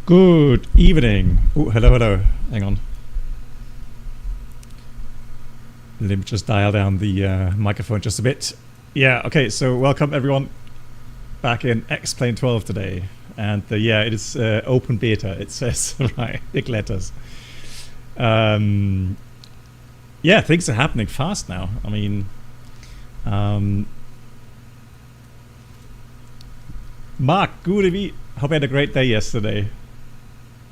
Good evening. Oh, hello, hello. Hang on. Let me just dial down the microphone just a bit. Yeah, okay, so welcome everyone back in X-Plane 12 today. And yeah, it is open beta, it says, right, big letters. Yeah, things are happening fast now. I mean, Mark, good evening. Hope you had a great day yesterday.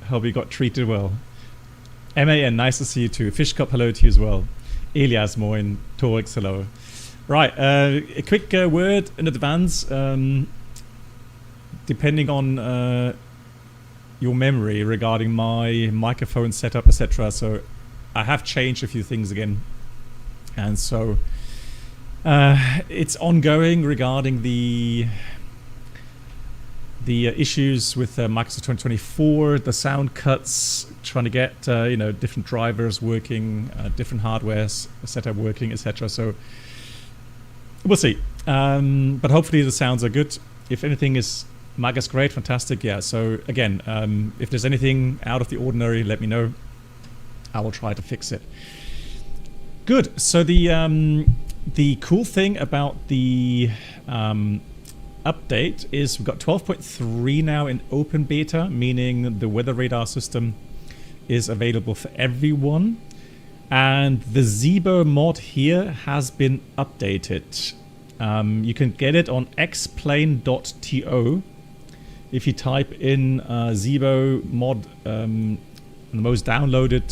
Hope you got treated well. MAN, nice to see you too. Fishcup, hello to you as well. Elias, moin. Torix, hello. Right, a quick word in advance. Depending on your memory regarding my microphone setup, etc. So I have changed a few things again. And so it's ongoing regarding the issues with Microsoft 2024, the sound cuts, trying to get different drivers working, different hardware setup working, etc. So we'll see. But hopefully the sounds are good. If anything is Maga's great, fantastic. Yeah. So again, if there's anything out of the ordinary, let me know. I will try to fix it. Good. So the cool thing about the update is we've got 12.3 now in open beta, meaning the weather radar system is available for everyone, and the Zibo mod here has been updated. You can get it on xplane.to. If you type in Zibo mod, the most downloaded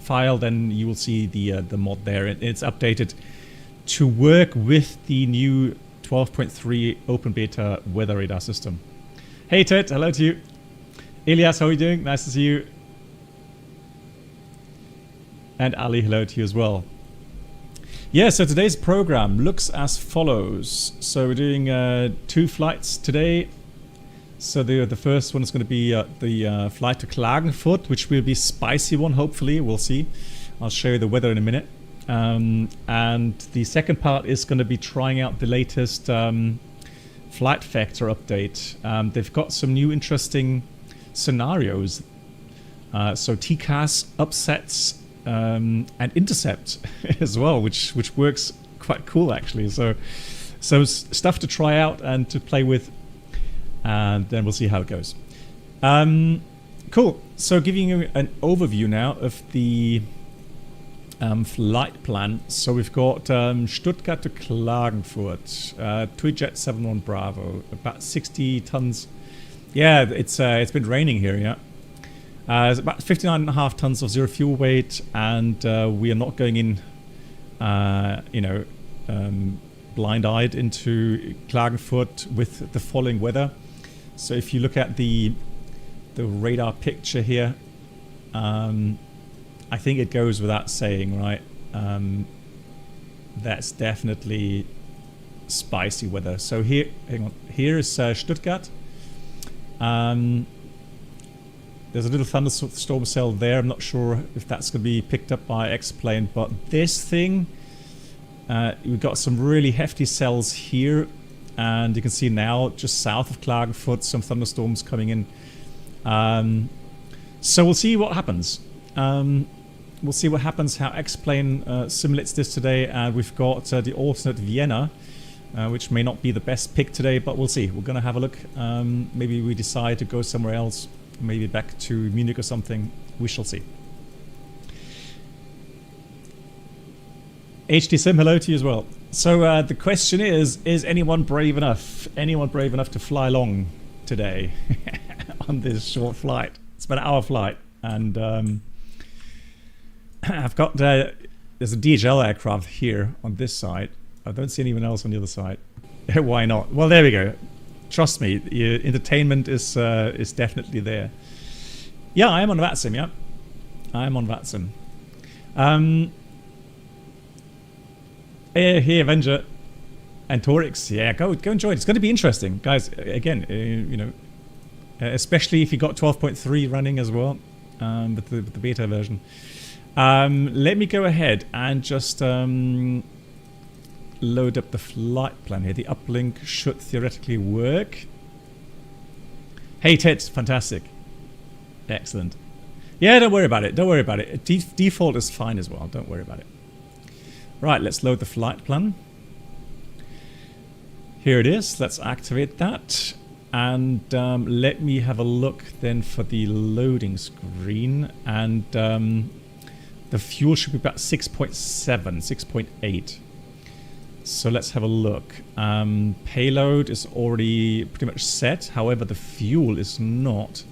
file, then you will see the mod there. It's updated to work with the new 12.3 open beta weather radar system. Hey Ted, hello to you. Elias, how are you doing? Nice to see you. And Ali, hello to you as well. Yeah, so today's program looks as follows. So we're doing 2 flights today. So the first one is going to be the flight to Klagenfurt, which will be a spicy one, hopefully. We'll see. I'll show you the weather in a minute. And the second part is going to be trying out the latest flight factor update. They've got some new interesting scenarios. So TCAS upsets and intercept as well, which works quite cool actually. So stuff to try out and to play with, and then we'll see how it goes. Cool. So giving you an overview now of the flight plan. So we've got Stuttgart to Klagenfurt, Tweetjet 71 Bravo, about 60 tons. Yeah, it's been raining here. Yeah, it's about 59.5 tons of zero fuel weight, and we are not going in, blind-eyed into Klagenfurt with the following weather. So if you look at the radar picture here, I think it goes without saying, right? That's definitely spicy weather. So here, hang on. Here is Stuttgart. There's a little thunderstorm cell there. I'm not sure if that's going to be picked up by X-Plane, but this thing, we've got some really hefty cells here, and you can see now just south of Klagenfurt some thunderstorms coming in. So we'll see what happens. We'll see what happens, how X-Plane simulates this today. And we've got the alternate Vienna, which may not be the best pick today, but we'll see. We're going to have a look. Maybe we decide to go somewhere else, maybe back to Munich or something. We shall see. HD Sim, hello to you as well. So the question is anyone brave enough? Anyone brave enough to fly long today on this short flight? It's about an hour flight, and I've got there's a DHL aircraft here on this side. I don't see anyone else on the other side. Why not? Well, there we go. Trust me, entertainment is definitely there. Yeah, I am on VATSIM. Yeah, I am on VATSIM. Hey, Avenger and Torix. Yeah, go enjoy it. It's going to be interesting, guys. Again, especially if you got 12.3 running as well, with the beta version. Let me go ahead and just load up the flight plan here. The uplink should theoretically work. Hey Ted, fantastic. Excellent. Yeah, don't worry about it. Don't worry about it. Default is fine as well. Don't worry about it. Right, let's load the flight plan. Here it is. Let's activate that. And let me have a look then for the loading screen. And the fuel should be about 6.7, 6.8. So let's have a look. Payload is already pretty much set. However, the fuel is not.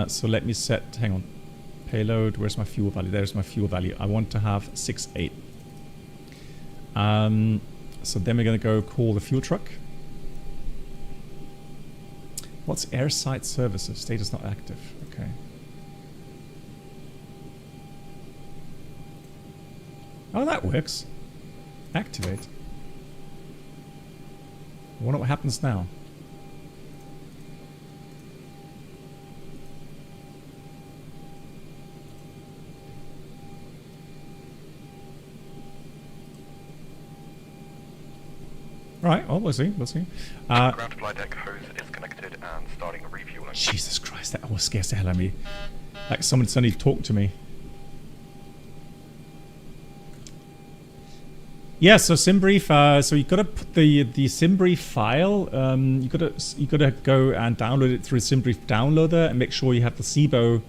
So let me set, hang on. Payload, where's my fuel value? There's my fuel value. I want to have 6.8. So then we're going to go call the fuel truck. What's airside services? Status not active. Okay. Oh, that works. Activate. I wonder what happens now. Right, well, we'll see, we'll see. Ground flight deck hose is connected and starting refueling. Jesus Christ, that almost scares the hell out of me. Like someone suddenly talked to me. Yeah, so SimBrief, so you gotta put the SimBrief file, you gotta go and download it through SimBrief downloader and make sure you have the Zibo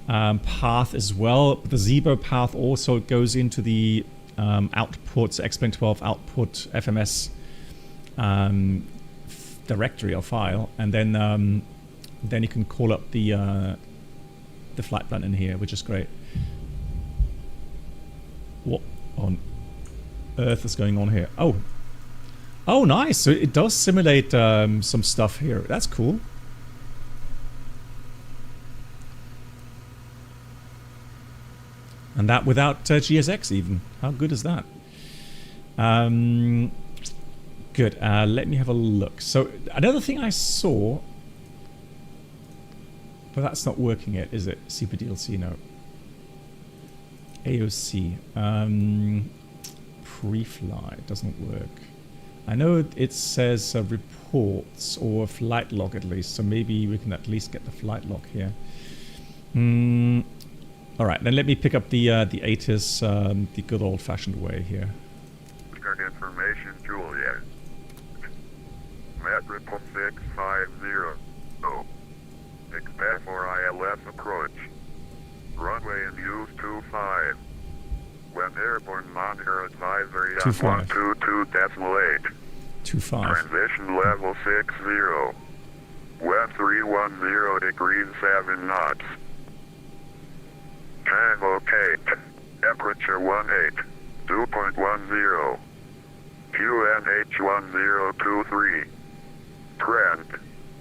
path as well. The Zibo path also goes into the outputs, X-Plane 12 output FMS directory or file, and then you can call up the flight plan in here, which is great. What on earth is going on here? Oh, nice. So it does simulate some stuff here. That's cool. And that without GSX even. How good is that? Good. Let me have a look. So another thing I saw, but that's not working yet, is it? CPDLC, no. AOC. Pre-flight doesn't work. I know it says reports or flight log at least, so maybe we can at least get the flight log here. All right, then let me pick up the ATIS the good old-fashioned way here. Information, Juliet. Met report 650. Expect for ILS approach. Runway in use 25. When airborne monitor advisory on 122.8. 25. Transition level 60. Wind 310 degrees 7 knots. Convocate. Temperature 18. 2.10. QNH1023. Trend.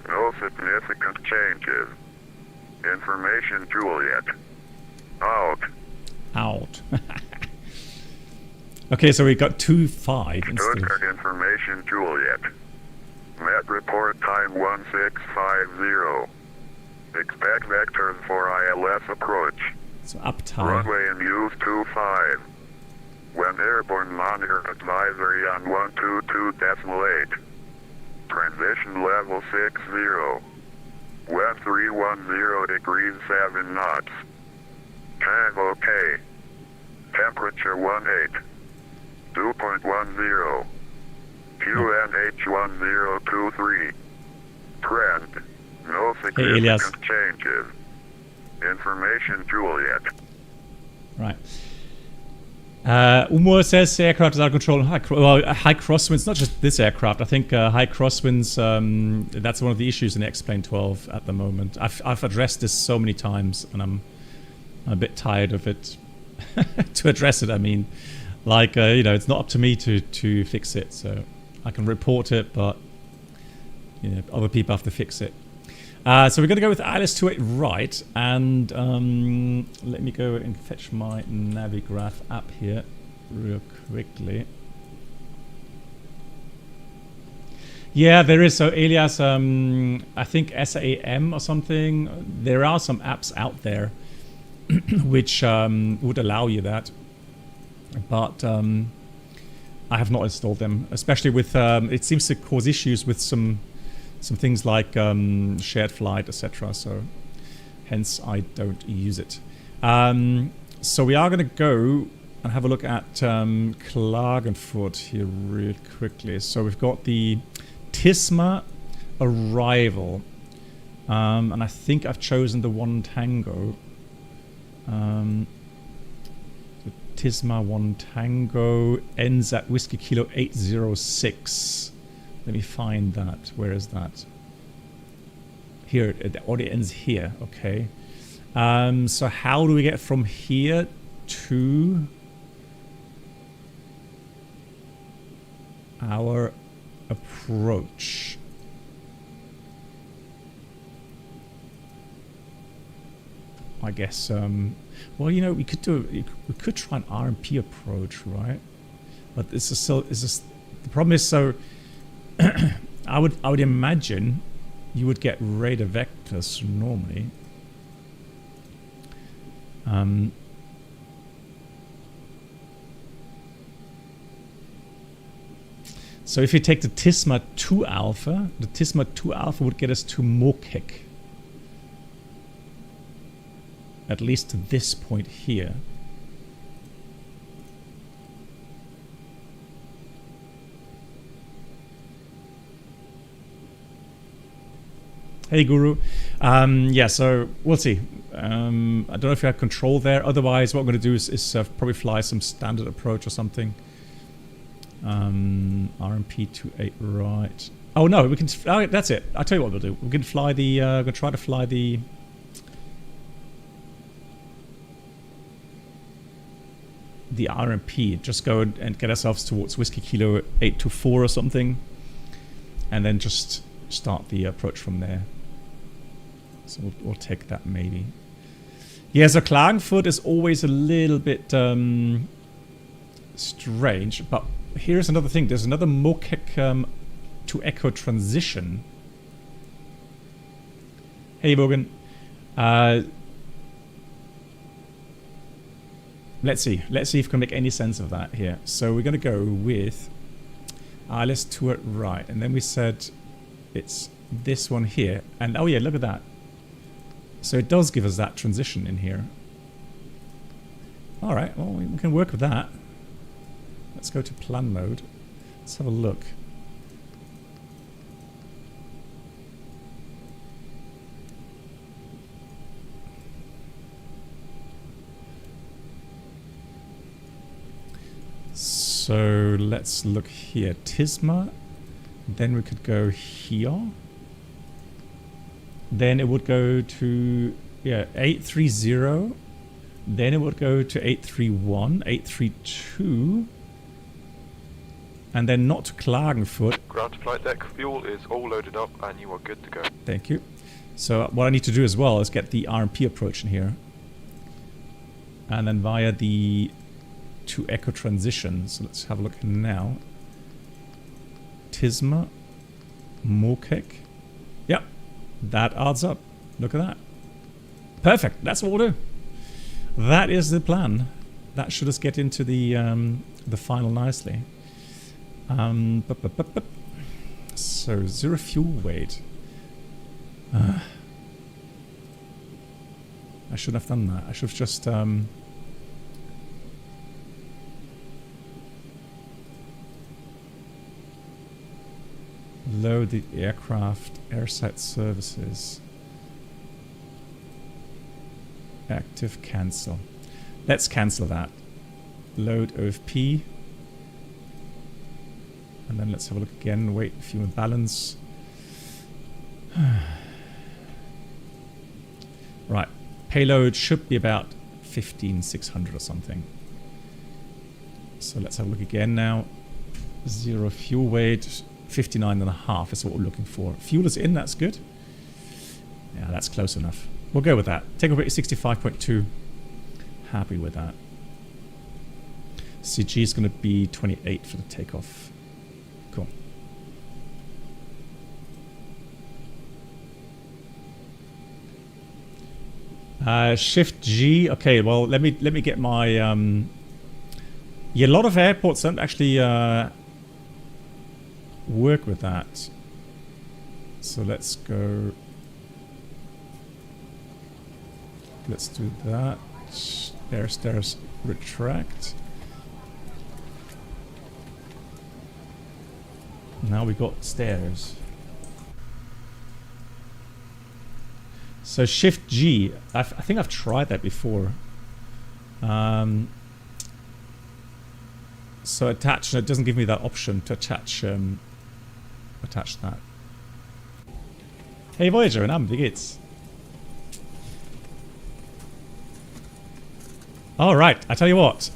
No significant changes. Information, Juliet. Out. Out. Okay, so we got 2.5 instead. Stuttgart information, Juliet. Met report time 1650. Expect vectors for ILS approach. So up time. Runway in use 25. When airborne monitor advisory on 122.8. Transition level 60. Wind 310 degrees 7 knots. Convocate. Temperature 18. 2.10. QNH1023. Trend. No significant changes. Information, Juliet. Right. Umor says aircraft is out of control. High crosswinds, not just this aircraft. I think high crosswinds, that's one of the issues in X-Plane 12 at the moment. I've addressed this so many times, and I'm a bit tired of it. To address it, I mean. Like, you know, it's not up to me to fix it. So I can report it, but, you know, other people have to fix it. So we're going to go with ILS-28 right, and let me go and fetch my Navigraph app here real quickly. Yeah, there is. So Elias, I think SAM or something. There are some apps out there which would allow you that, but I have not installed them, especially with it seems to cause issues with some some things like shared flight, etc. So hence I don't use it. So we are going to go and have a look at Klagenfurt here real quickly. So we've got the Tisma arrival. And I think I've chosen the 1 Tango. The Tisma 1 Tango ends at Whiskey Kilo 806. Let me find that. Where is that? Here, it already ends here. Okay. So how do we get from here to our approach? I guess, well, you know, we could try an RMP approach, right? But this is still, the problem is, so I would imagine you would get radar vectors normally. So if you take the Tisma 2 Alpha, the Tisma 2 Alpha would get us to Mokek. At least to this point here. Hey Guru. Yeah, so we'll see. I don't know if you have control there. Otherwise, what we're going to do is probably fly some standard approach or something. RMP 28 right. Oh no, we can. Oh, that's it. I'll tell you what we'll do. We can fly the. We're going to try to fly the. The RMP, just go and get ourselves towards Whiskey Kilo 824 or something, and then just start the approach from there. So we'll take that maybe. Yeah, so Klagenfurt is always a little bit strange, but here's another thing. There's another Mokek to Echo transition. Hey, Bogan. Let's see if we can make any sense of that here. So we're going to go with let's to it right, and then we said it's this one here, and oh yeah, look at that. So it does give us that transition in here. All right, well we can work with that. Let's go to plan mode. Let's have a look. So let's look here. Tisma. Then we could go here. Then it would go to 830. Then it would go to 831, 832. And then not to Klagenfurt. Ground to flight deck, fuel is all loaded up and you are good to go. Thank you. So what I need to do as well is get the RMP approach in here. And then via the to Echo transition. So let's have a look now. Tisma, Mokek. Yep, that adds up. Look at that. Perfect. That's what we'll do. That is the plan. That should us get into the final nicely. So 0 fuel weight. I shouldn't have done that. I should have just load the aircraft airside services. Active cancel. Let's cancel that. Load OFP. And then let's have a look again. Weight, fuel balance. Right. Payload should be about 15,600 or something. So let's have a look again now. 0 fuel weight. 59.5 is what we're looking for. Fuel is in, that's good. Yeah, that's close enough. We'll go with that. Takeoff rate is 65.2. Happy with that. CG is going to be 28 for the takeoff. Cool. Shift G. Okay, well, let me get my. Yeah, a lot of airports don't actually work with that. So let's go. Let's do that. Stairs, retract. Now we got stairs. So Shift G. I think I've tried that before. So attach. It doesn't give me that option to attach. Attach that. Hey Voyager, und Abend, wie geht's? Alright, I tell you what.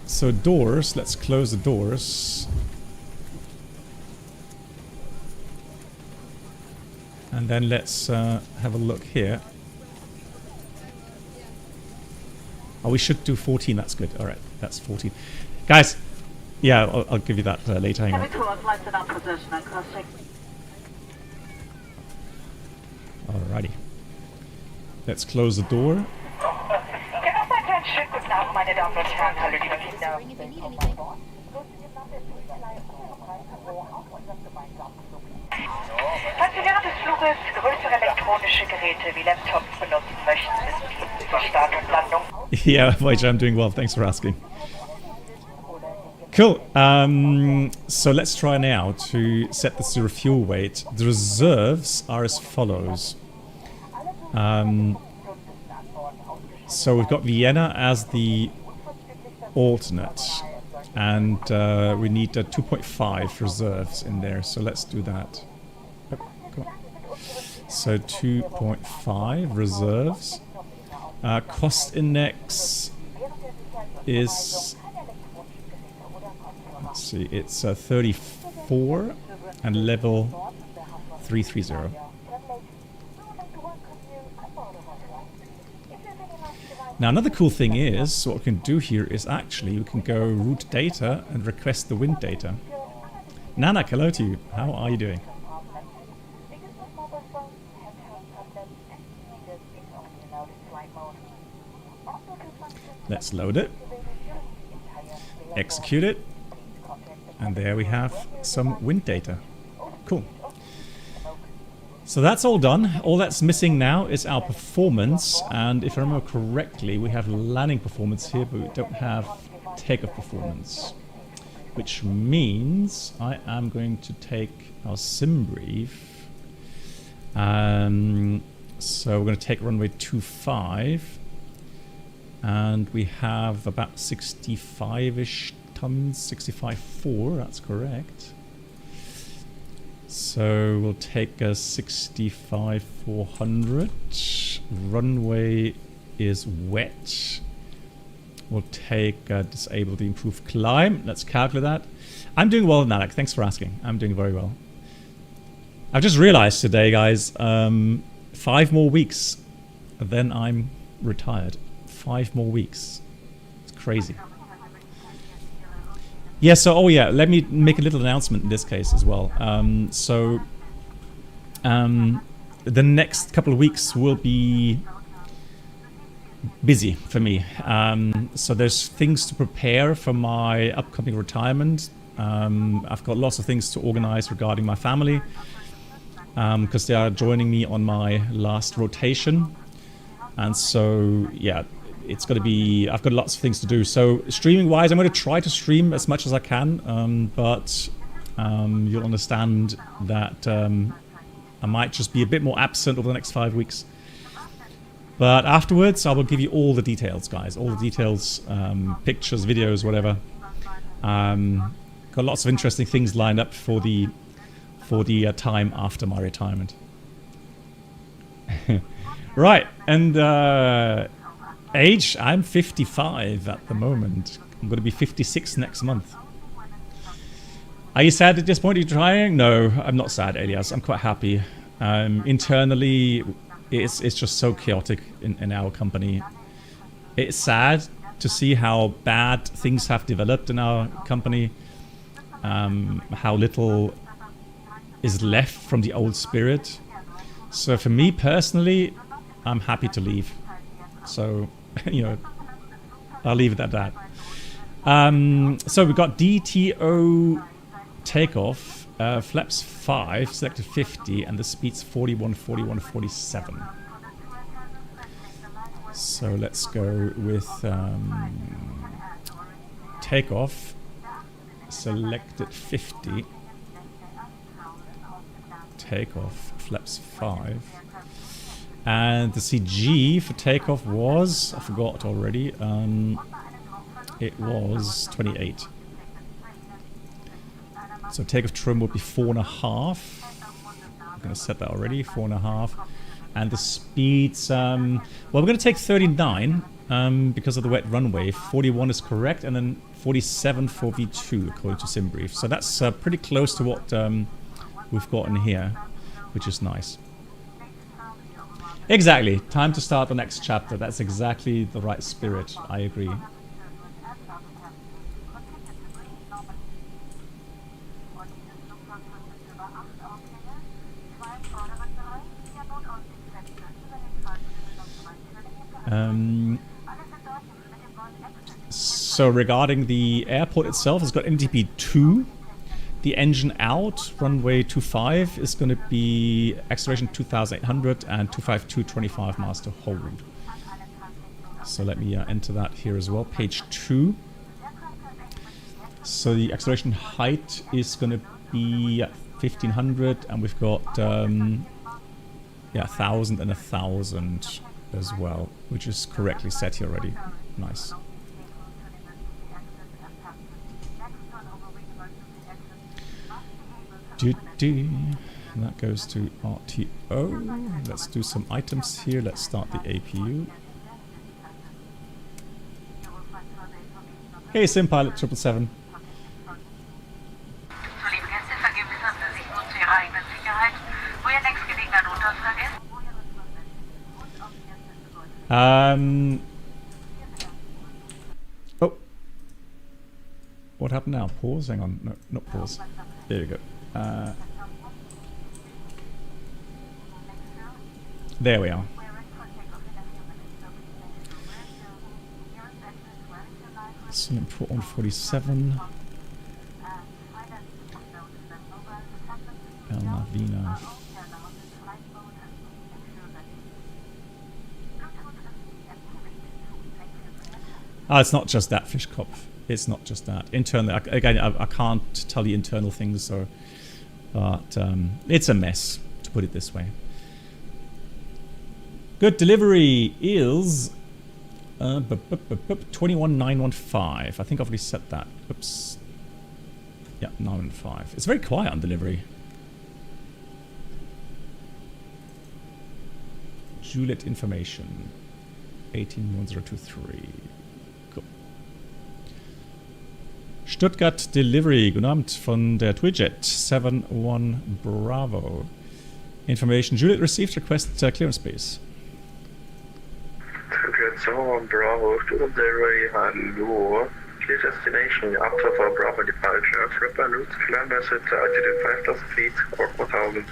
So doors, let's close the doors. And then let's have a look here. Oh, we should do 14, that's good. Alright, that's 14. Guys, yeah, I'll give you that later. Hang on. Alrighty. Let's close the door. Falls Sie während des Fluges größere elektronische Geräte wie Laptops benutzen möchten, ist dies zur Start und Landung. Yeah, Voyager, I'm doing well. Thanks for asking. Cool. So let's try now to set this to refuel weight. The reserves are as follows. So we've got Vienna as the alternate, and we need 2.5 reserves in there. So let's do that. Oh, come on. So 2.5 reserves. Cost index is, let's see, it's 34 and level 330. Now another cool thing is, what we can do here is actually we can go route data and request the wind data. Nanak, hello to you. How are you doing? Let's load it. Execute it. And there we have some wind data. Cool. So that's all done. All that's missing now is our performance, and if I remember correctly, we have landing performance here, but we don't have takeoff performance. Which means I am going to take our sim brief. So we're going to take runway 25, and we have about 65-ish tons, 65.4, that's correct. So we'll take a 65-400. Runway is wet. We'll take disable the improved climb. Let's calculate that. I'm doing well, Nalek. Thanks for asking. I'm doing very well. I've just realized today, guys, 5 more weeks, then I'm retired. 5 more weeks. It's crazy. Yeah, so, oh yeah, let me make a little announcement in this case as well. The next couple of weeks will be busy for me. So there's things to prepare for my upcoming retirement. I've got lots of things to organize regarding my family, because they are joining me on my last rotation. And so, yeah, it's going to be, I've got lots of things to do. So streaming wise, I'm going to try to stream as much as I can, but you'll understand that I might just be a bit more absent over the next 5 weeks. But afterwards, I will give you all the details, guys. All the details, pictures, videos, whatever. Got lots of interesting things lined up for the time after my retirement. Right, and age, I'm 55 at the moment. I'm going to be 56 next month. Are you sad at this point? Are you trying? No, I'm not sad, Elias. I'm quite happy. Internally, it's just so chaotic in our company. It's sad to see how bad things have developed in our company. How little is left from the old spirit. So for me personally, I'm happy to leave. So, you know, I'll leave it at that. So we've got DTO takeoff, flaps 5, selected 50, and the speed's 41, 41, 47. So let's go with takeoff, selected 50, takeoff, flaps 5. And the CG for takeoff was, I forgot already, it was 28. So takeoff trim would be 4.5. I'm going to set that already, 4.5. And the speeds, well, we're going to take 39 because of the wet runway. 41 is correct, and then 47 for V2 according to SimBrief. So that's pretty close to what we've got in here, which is nice. Exactly. Time to start the next chapter. That's exactly the right spirit. I agree. So regarding the airport itself, it's got NTP 2. The engine out, runway 25, is going to be acceleration 2,800 and 252, 25 miles to hold. So let me enter that here as well. Page 2. So the acceleration height is going to be 1,500, and we've got 1,000 and 1,000 as well, which is correctly set here already. Nice. And that goes to RTO. Let's do some items here. Let's start the APU. Hey, SimPilot 777. Oh. What happened now? Pause? Hang on. No, not pause. There you go. There we are. So put on 47. El Navina. It's not just that, Fishkopf. It's not just that. Internally, again, I can't tell you internal things, so, but it's a mess, to put it this way. Good, delivery is 21915. I think I've already set that. Oops. Yeah, 915. It's very quiet on delivery. Juliet information 181023. Cool. Stuttgart Delivery. Guten Abend von der Twijet 71 Bravo. Information. Juliet received request clearance space. Stuttgart 71 Bravo. Stuttgart Delivery. Hallo. Clear destination. After for Bravo departure. Flipper route. Climb message altitude 5,000 feet or 4,000.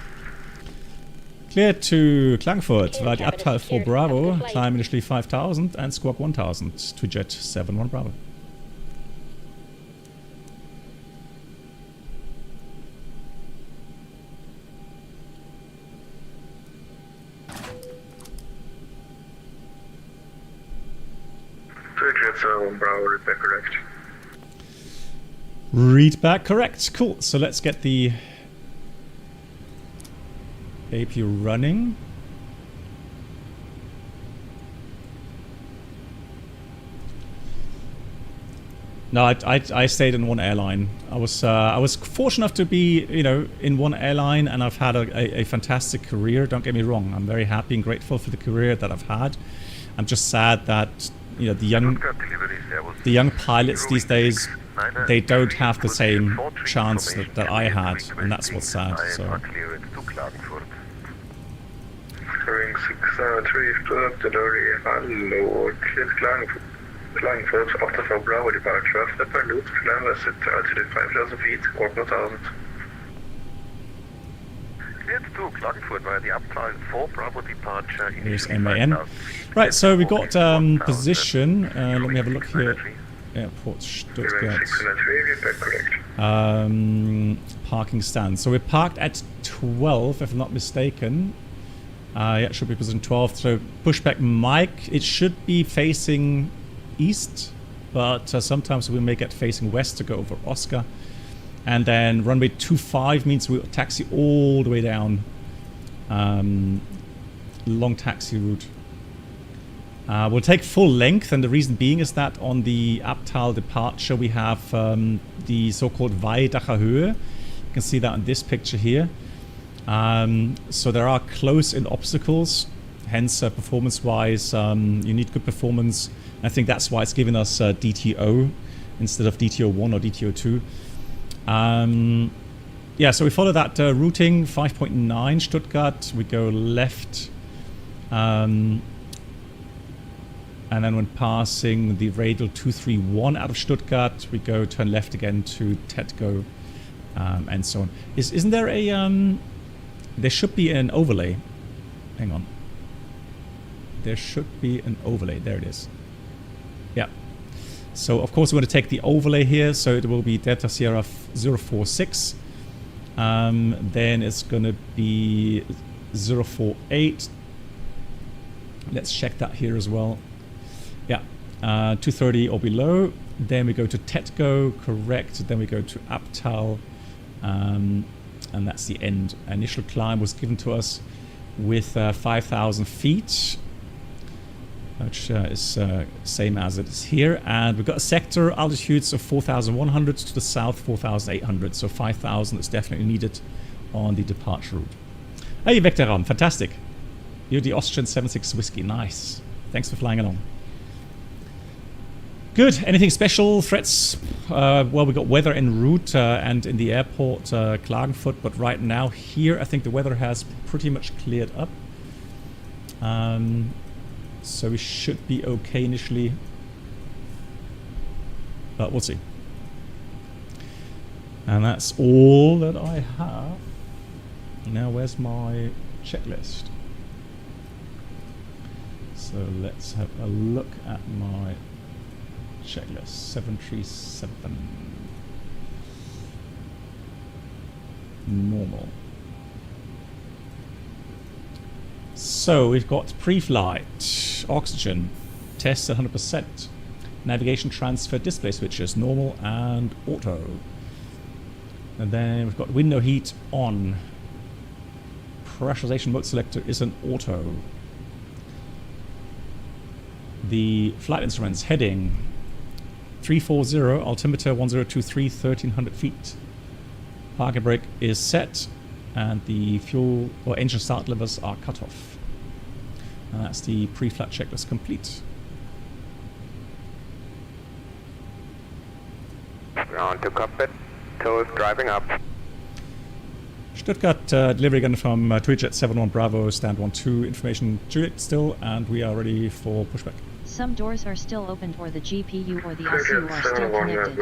Clear to Klagenfurt via the Abteil 4 Bravo, climb initially 5,000 and squawk 1,000 to Jet 71 Bravo. Jet 71 Bravo, read back correct. Read back correct. Cool. So let's get the APU running. No, I stayed in one airline. I was fortunate enough to be, you know, in one airline, and I've had a fantastic career. Don't get me wrong. I'm very happy and grateful for the career that I've had. I'm just sad that, you know, the young pilots these days, they don't have the same chance that I had, and that's what's sad. So. Ring 673 Stuttgart Delivery. Hallo. Clear Klagenfurt. After for Bravo departure. Flipper route. Climb message altitude 5,000 feet or 4,000. Cleared to Klagenfurt via the Abteil 4 Bravo departure. Here's MAN. Right, so we got position. Let me have a look here. Airport Stuttgart. 603, get back correct. Parking stand. So we're parked at 12, if I'm not mistaken. Yeah, it should be position 12. So pushback Mike, it should be facing east, but sometimes we make it facing west to go over Oscar. And then runway 25 means we'll taxi all the way down. Long taxi route. We'll take full length, and the reason being is that on the Abtal departure we have the so-called Weidacher Höhe. You can see that in this picture here. So there are close-in obstacles, hence performance-wise you need good performance. I think that's why it's given us DTO instead of DTO1 or DTO2. Yeah, so we follow that routing, 5.9 Stuttgart, we go left, and then when passing the radial 231 out of Stuttgart, we go turn left again to Tetgo, and so on. Isn't there a, there should be an overlay. Hang on. There should be an overlay, there it is. Yeah. So of course we're going to take the overlay here, so it will be Delta Sierra 046. Then it's going to be 048. Let's check that here as well. Yeah, 230 or below. Then we go to Tetgo, correct. Then we go to Abtal, and that's the end. Initial climb was given to us with 5,000 feet. Which is same as it is here, and we've got a sector altitudes of 4,100 to the south, 4,800, so 5,000 is definitely needed on the departure route. Hey Vectoran, fantastic. You're the Austrian 76 Whiskey, nice. Thanks for flying along. Good, anything special, threats? Well, we got weather en route and in the airport, Klagenfurt, but right now here I think the weather has pretty much cleared up. So we should be okay initially, but we'll see. And that's all that I have. Now where's my checklist? So let's have a look at my checklist. 737. Normal. So we've got pre-flight, oxygen, test at 100%, navigation transfer display switches, normal and auto. And then we've got window heat on. Pressurization mode selector is an auto. The flight instruments, heading 340, altimeter 1023, 1300 feet. Parking brake is set. And the fuel or engine start levers are cut off. And that's the pre-flight checklist complete. Ground to cockpit. Toes driving up. Stuttgart, delivery again from Tweetjet 71 Bravo, stand 12, information Juliet still, and we are ready for pushback. Some doors are still opened or the GPU or the ICU are still connected.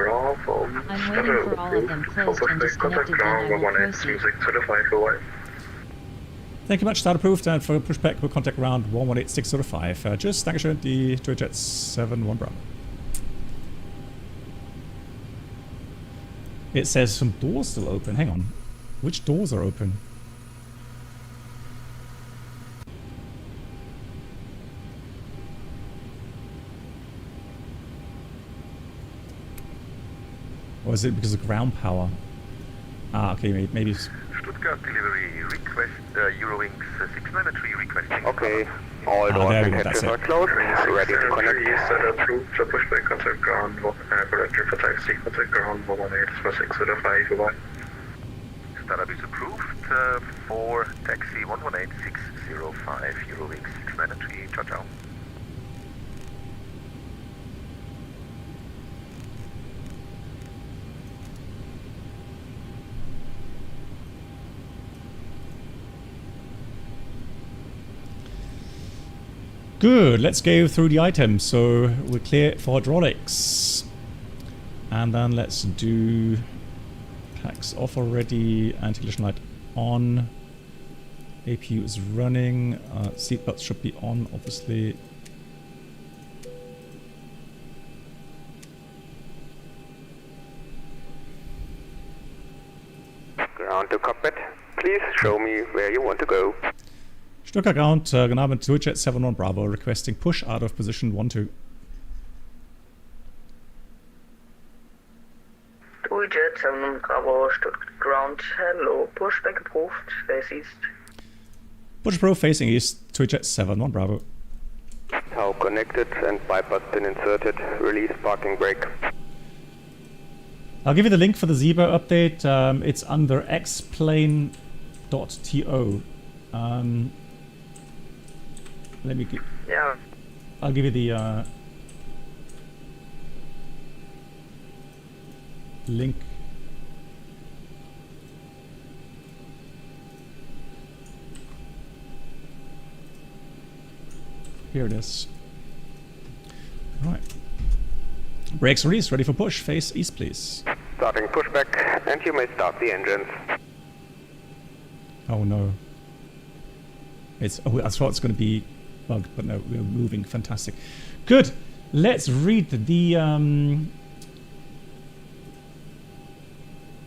I'm waiting for all of them closed and disconnected, then I will proceed. Thank you much, start approved, and for pushback we'll contact round 118605. Just Dankeschön, die Tweetjet 71 Bravo. It says some doors still open, hang on. Which doors are open? Or is it because of ground power? Ah, okay, maybe. Stuttgart delivery request, Eurowings 693 requesting. Okay, all doors and hatches are closed. Ready to connect. Yes, approved. So pushback contact ground, corrector for taxi, contact ground 1184605. Startup is approved for taxi 118605, Eurowings 693, ciao ciao. Good, let's go through the items. So we're clear for hydraulics. And then let's do packs off already, anti-collision light on. APU is running, seatbelts should be on obviously. ground to cockpit. Please show me where you want to go. Stuttgart ground, guten Abend, Jet 71 Bravo, requesting push out of position 12. Jet 71 Bravo, Stuttgart ground, hello, pushback approved, face east. Push approved, facing east, Jet 71 Bravo. How connected and bypass pin inserted, release parking brake. I'll give you the link for the Zibo update. It's under xplane.to. Let me give. Yeah. I'll give you the link. Here it is. Right. Brakes released, ready for push. Face east, please. Starting pushback, and you may start the engines. Oh no. It's. Oh, I thought it's going to be bugged, but no, we're moving. Fantastic. Good. Let's read the.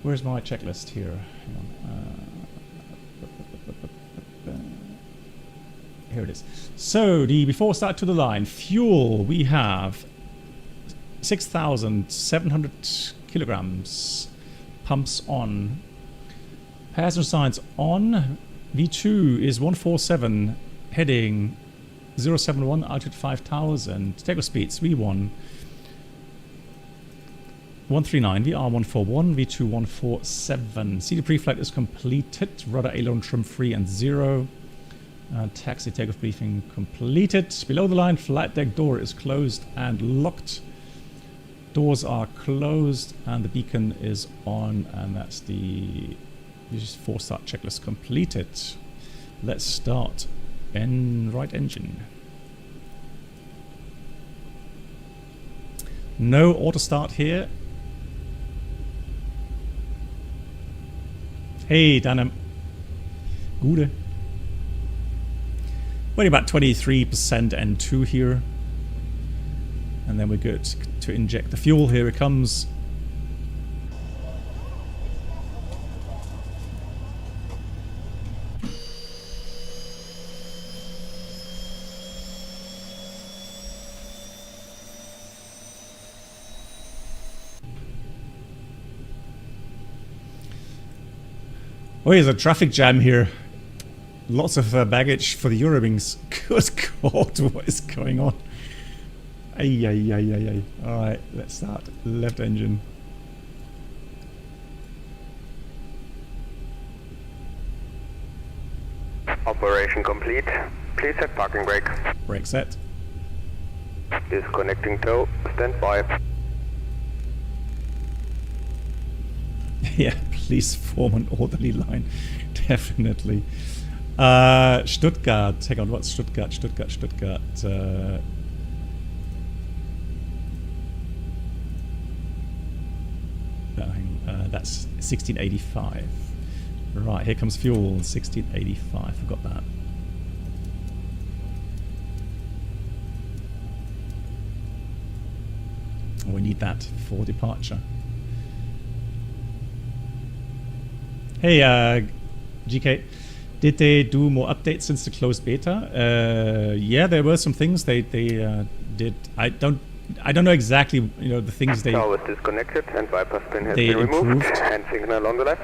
Where's my checklist here? Hang on. Here it is. So the before start to the line fuel we have 6,700 kilograms. Pumps on. Passenger signs on. V2 is 147 heading 071 altitude 5000. Takeoff speeds V1 139 VR 141 V2 147. CD pre-flight is completed. Rudder aileron trim free and 0. Taxi takeoff briefing completed. Below the line, flight deck door is closed and locked. Doors are closed and the beacon is on, and that's the before start checklist completed. Let's start right engine. No auto start here. Hey, Danham. Gute. We're about 23% N2 here. And then we're good to inject the fuel. Here it comes. Oh, there's a traffic jam here. Lots of baggage for the Eurowings. Good God, what is going on? Ay, ay, ay, ay, ay. Alright, let's start. Left engine. Operation complete. Please set parking brake. Brake set. Disconnecting tow. Stand by. Yeah, please form an orderly line. Definitely. Stuttgart. Hang on, what's Stuttgart? Stuttgart. That's 1685. Right, here comes fuel. 1685. Forgot that. We need that for departure. Hey, GK. Did they do more updates since the closed beta? Yeah, there were some things they did. I don't know exactly, the things they. Tower is disconnected and bypass pin has been removed. Improved. And signal on the left.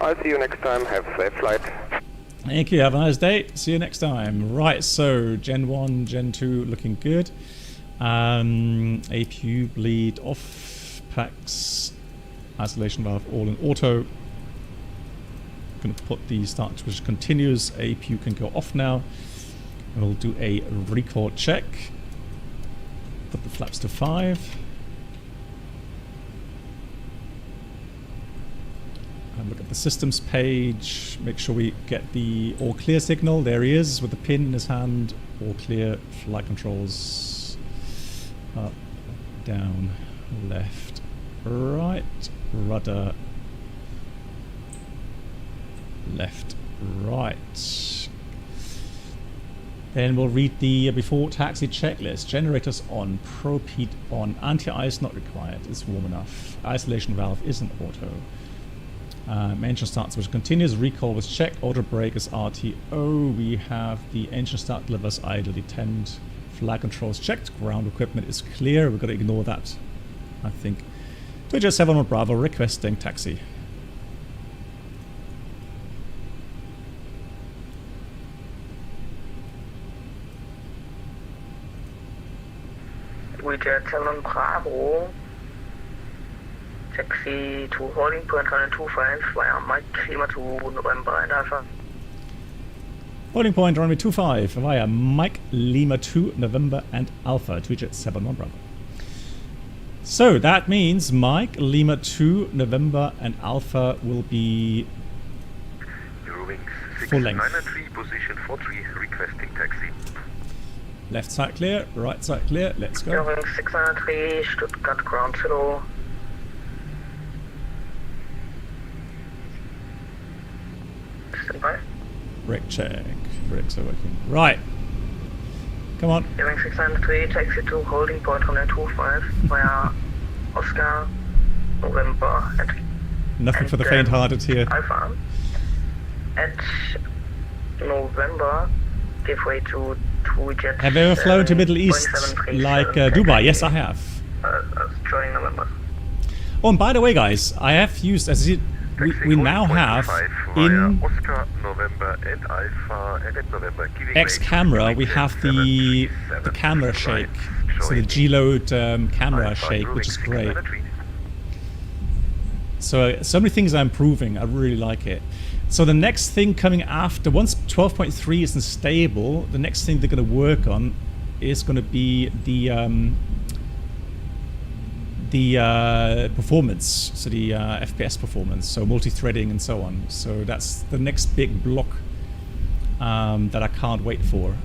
I'll see you next time. Have a safe flight. Thank you. Have a nice day. See you next time. Right. So Gen 1, Gen 2 looking good. APU bleed off. Packs. Isolation valve all in auto. Going to put the start switch continuous. APU can go off now. And we'll do a recall check. Put the flaps to 5. And look at the systems page. Make sure we get the all clear signal. There he is with the pin in his hand. All clear. Flight controls. Up, down, left, right. Rudder. Left, right. Then we'll read the before taxi checklist. Generators on, probe heat on, anti-ice not required, it's warm enough. Isolation valve isn't auto. Engine start switch continues. Recall was checked. Auto brake is RTO. We have the engine start delivers idle detent. Flag controls checked. Ground equipment is clear. We've got to ignore that, I think. Twitch 7 Bravo requesting taxi. Jet 7 Bravo. Taxi to holding point 125 via Mike Lima 2 November and Alpha. Holding point runway 25 via Mike Lima 2 November and Alpha. Twitch 7 Bravo. So that means Mike Lima 2 November and Alpha will be Eurowings full length. 693, position 43, requesting taxi. Left side clear, right side clear, let's go. Eurowings 693, Stuttgart ground 0. Standby. Brake check, brakes are working. Right, come on. Eurowings 693, taxi to holding point 125 via Oscar, November and Nothing for the faint-hearted here. Alpha. At November, give way to 2 jets. Have you ever flown to Middle East like Dubai? Yes, I have. Joining November. Oh, and by the way, guys, I have used, as you, we now have in Oscar, November and Alpha and at November, giving X camera, we have the camera shake. So the G-load camera shake, which is great. So many things are improving. I really like it. So the next thing coming after, once 12.3 isn't stable, the next thing they're going to work on is going to be the performance, so the FPS performance, so multi-threading and so on. So that's the next big block that I can't wait for,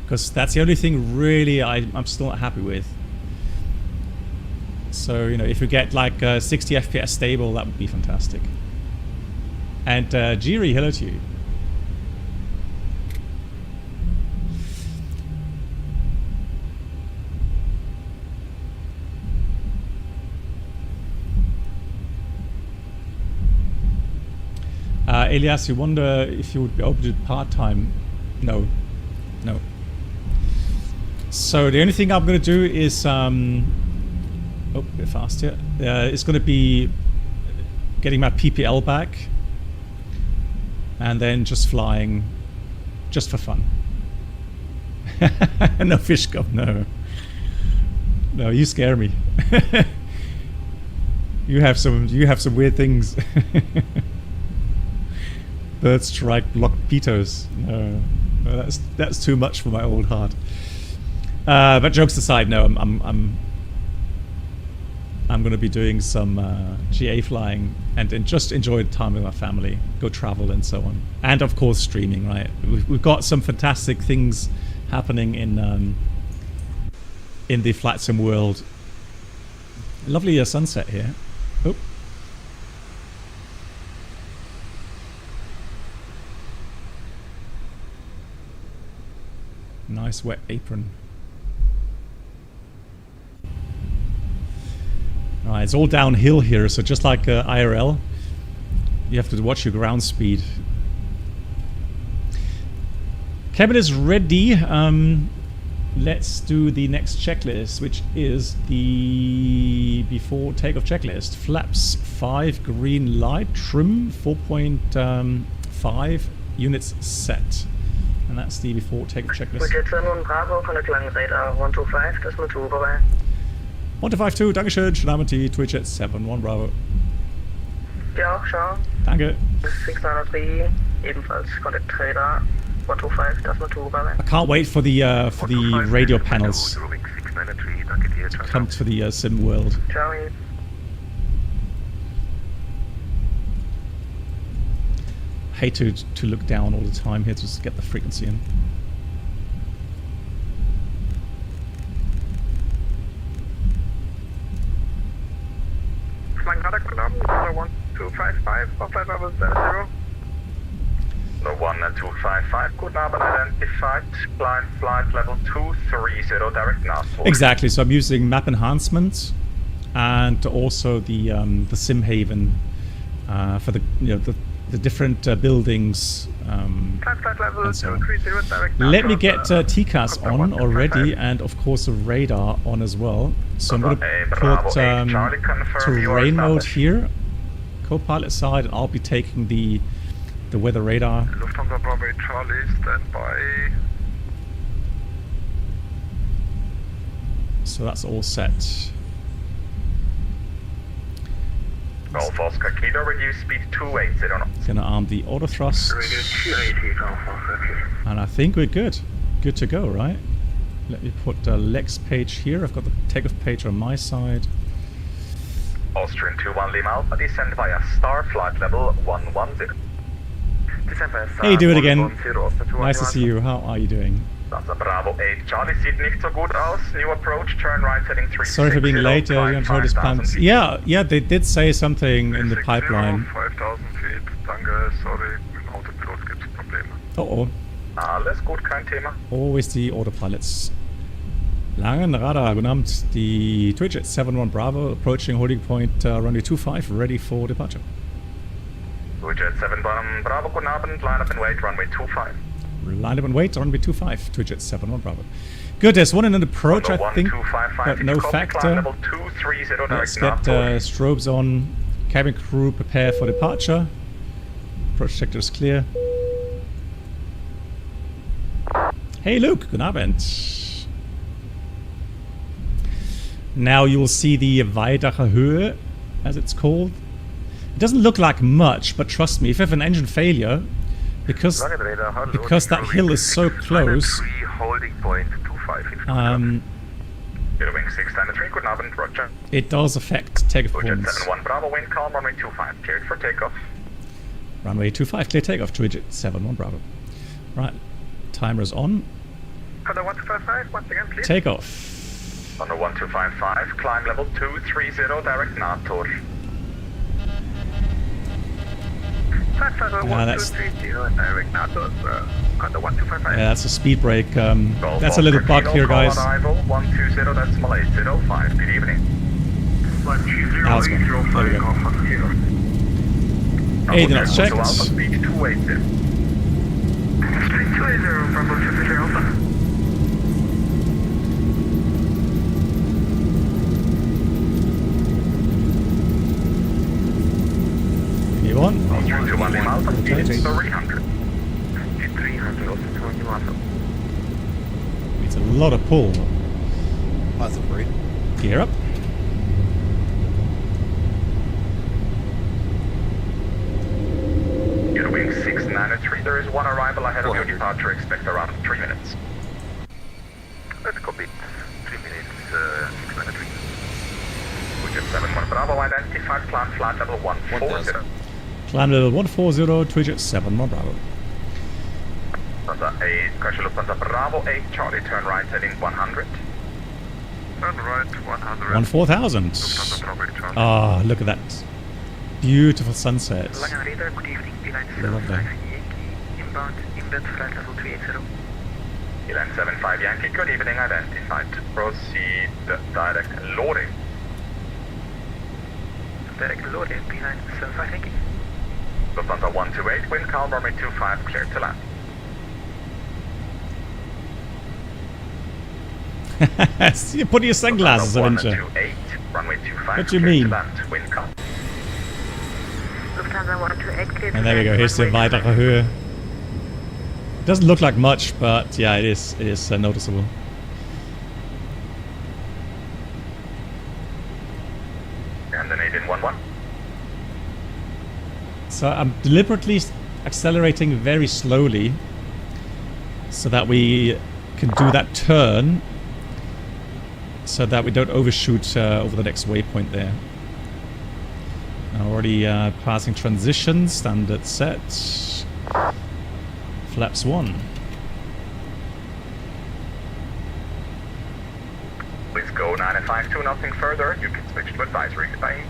because that's the only thing really I'm still not happy with. So, you know, if we get like 60 FPS stable, that would be fantastic. And Jiri, hello to you. Elias, you wonder if you would be open to part-time? No. No. So the only thing I'm going to do is... oh, a bit fast here. It's going to be getting my PPL back. And then just flying just for fun. No fish cup, no. No, you scare me. You have some weird things. Bird strike block pitos. No, that's too much for my old heart. But jokes aside, no, I'm going to be doing some GA flying and just enjoy the time with my family, go travel and so on, and of course streaming. Right, we've got some fantastic things happening in the flight sim world. Lovely sunset here. Oh. Nice wet apron. Right, it's all downhill here, so just like IRL, you have to watch your ground speed. Cabin is ready. Let's do the next checklist, which is the before takeoff checklist. Flaps 5 green light, trim 4.5 units set. And that's the before takeoff checklist. Jet 7 Bravo, Connect Radar 125, das Motor vorbei. 1252, Dankeschön, schönen Abend, die Twitch at 71 Bravo. Ja, schau. Danke. 693, ebenfalls Connect Radar 125, das Motor vorbei. I can't wait for the radio panels to come to the sim world. Ciao. Hate to look down all the time here to just get the frequency in. Flying radar coordinaten 1255, flight level 70. No 1 and 255, coordinate identified, blind flight level 230, direct north. Exactly, so I'm using map enhancement and also the SimHaven for the the different buildings. Flight level And so on. 230 direct. Let me get TCAS on already, and of course the radar on as well. So I'm going to put terrain mode here, co-pilot side, and I'll be taking the weather radar. Lufthansa Bravo Charlie, stand by. So that's all set. Golf Oscar Kilo, reduce speed 280 knots. Gonna arm the auto thrust, Reduce 280 Golf Oscar. and I think we're good. Good to go, right? Let me put the Lex page here. I've got the takeoff page on my side. Austrian 21 Lima Alpha, descend via star flight level 110. Descend via star. Hey, do it again. 110, Nice to see you. How are you doing? Lufthansa Bravo 8 Charlie, sieht nicht so gut aus. New approach, turn right heading 360. Sorry for being late. You know, this plans. Yeah, they did say something in the pipeline. 5000 feet, danke, sorry, mit dem Autopilot gibt's Probleme. Oh. Alles gut, kein Thema. Always the autopilots. Langen Radar, guten Abend. Die Twitch 71 Bravo approaching holding point runway 25, ready for departure. Twitch 71 Bravo, guten Abend, line up and wait, runway 25. Line up and wait, runway 25, Twitch 71 Bravo. Good, there's one in an approach, I think, but no factor. Let's get strobes on. Cabin crew prepare for departure. Approach sector is clear. Hey Luke, good Abend. Now you will see the Weidacher Höhe, as it's called. It doesn't look like much, but trust me, if you have an engine failure, because that hill is so close, it does affect takeoff performance. 71 Bravo, wind calm, runway 25, cleared for takeoff. Runway 25, clear takeoff, Twidget 71 Bravo. Right, timer's on. Under 1255, once again, please. Takeoff. Under 1255, climb level 230, direct Natur. Yeah, that's a speed break. That's a little bug here, guys. Arrival 120.805. Good evening. Now it's gone. There we go. 80 knots checked. Speed 280. Speed 280 from Alpha. You want? Austrian 21 Lima Alpha, speed 300. Speed 300, also 21 Alpha. It's a lot of pull. Positive rate. Gear up. Your wing 693, there is one arrival ahead of your departure, expect around 3 minutes. Let's copy. 3 minutes, 693. Twitch 71 Bravo, identified, climb flight level 140. Climb level 140, Twidget 71 Bravo. Lufthansa 8, crash Lufthansa Bravo 8, Charlie, turn right heading 100. Turn right, 100. 14000. Lufthansa Bravo 8, Charlie. Ah, look at that. Beautiful sunset. Langen Radar, good evening. Lovely. Inbound flight level 380. Elan 75 Yankee, good evening, identified. Proceed direct loading. Direct loading, behind 75 Yankee. Lufthansa 128, wind calm, runway 25, clear to land. You put your sunglasses on, Lufthansa haven't you? 128, runway 25, What do you clear mean? to land, wind calm. Lufthansa 128, clear to And there we go, here's the Weidacher Höhe. Doesn't look like much, but yeah, it is noticeable. And then 8-in-1-1. So I'm deliberately accelerating very slowly so that we can do that turn so that we don't overshoot over the next waypoint there. Already passing transition, standard set. Flaps 1. Please go 952, nothing further. You can switch to advisory. Goodbye.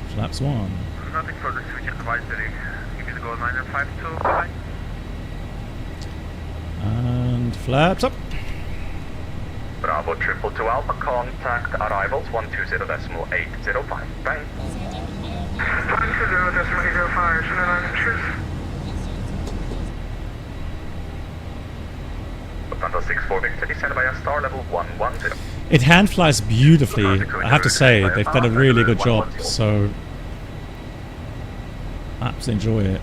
Flaps 1. Nothing further, switch advisory. You can go 952, goodbye. And flaps up. Bravo 222 Alpha, contact arrivals 120.805. Bye. Lufthansa 64 Victor, descend via star level 110. It hand flies beautifully. I have to say, they've done a really good job. So, absolutely enjoy it.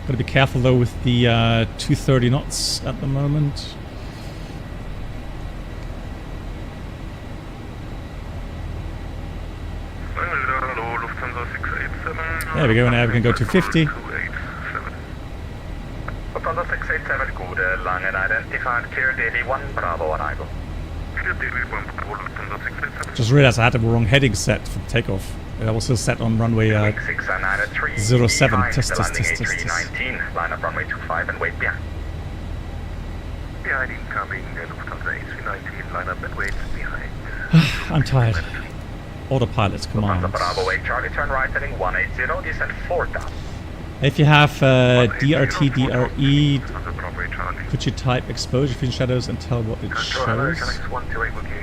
Gotta be careful though with the 230 knots at the moment. There we go, now we can go to 50. Lufthansa 687, good, Langen identified, clear Delhi 1 Bravo arrival. Just realized I had the wrong heading set for takeoff. I was still set on runway 07. Test. 19, line up runway 25 and wait behind. Behind incoming, Lufthansa A319, line up and wait behind. I'm tired. Autopilot command. Lufthansa Bravo 8 Charlie, turn right heading 180, descend 4,000. If you have DRT, DRE, could you type exposure between shadows and tell what it shows?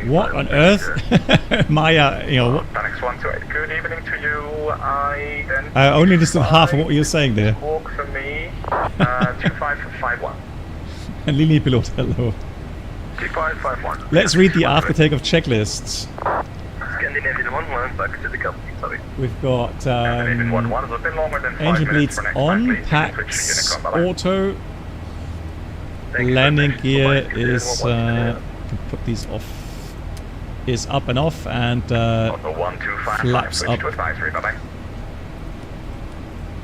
What on earth? Maya, you know. Good evening to you. I only listened to half of what you were saying there. Walk for me, 2551. And Lily Pilot, hello. 2551. Let's read the after takeoff checklists. Scandinavian 1-1, back to the company, sorry. We've got Scandinavian 1-1 is a bit longer than 5 engine bleeds minutes for next on, time, please. packs, auto, landing gear is, can put these off, is up and off, and flaps up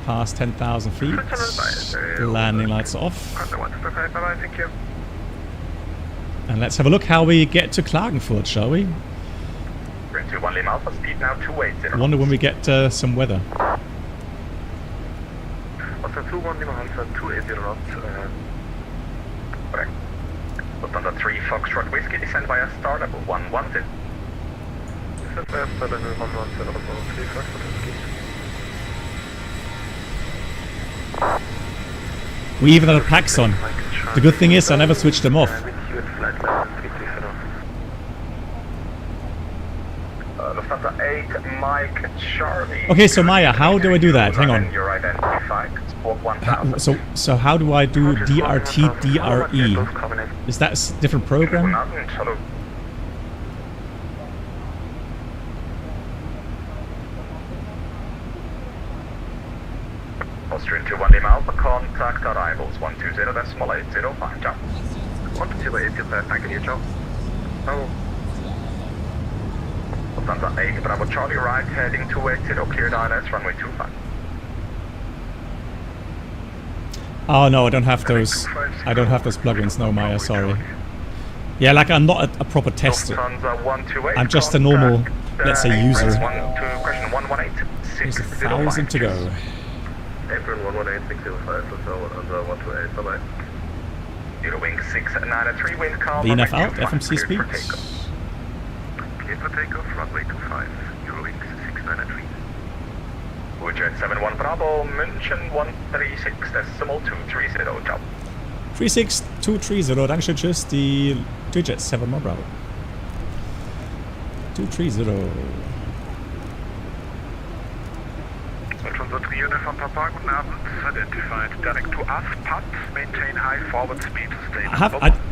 past 10,000 feet, landing lights off. And let's have a look how we get to Klagenfurt, shall we? I wonder when we get some weather. Lufthansa 3 Foxtrot Whiskey, descend via star level 110. We even had packs on. The good thing is I never switched them off. Lufthansa 8 Mike Charlie. Okay, so Maya, how do I do that? Hang on. You're identified. Squawk 1000. So how do I do DRT, DRE? Is that a different program? Austrian 21 Lima Alpha, contact arrivals 120.805, jump. 120.805, thank you, jump. Oh. Lufthansa 8 Bravo Charlie, right heading 280, cleared ILS, runway 25. Oh no, I don't have those. I don't have those plugins. No, Maya, sorry. Yeah, like I'm not a proper tester. I'm just a normal, let's say, user. There's 1,000 to go. April 118.605, Lufthansa 128, bye-bye. Eurowing 693, wind calm. VNF out, FMC speed. Clear for takeoff, runway 25, Eurowing 693. Jet 71 Bravo, München 136.230, jump. 36230, Dankeschön, tschüss, die Jet 71 Bravo. 230. Lufthansa 3 Uniform Papa, guten Abend. Identified, direct to us, PAT, maintain high forward speed, stay.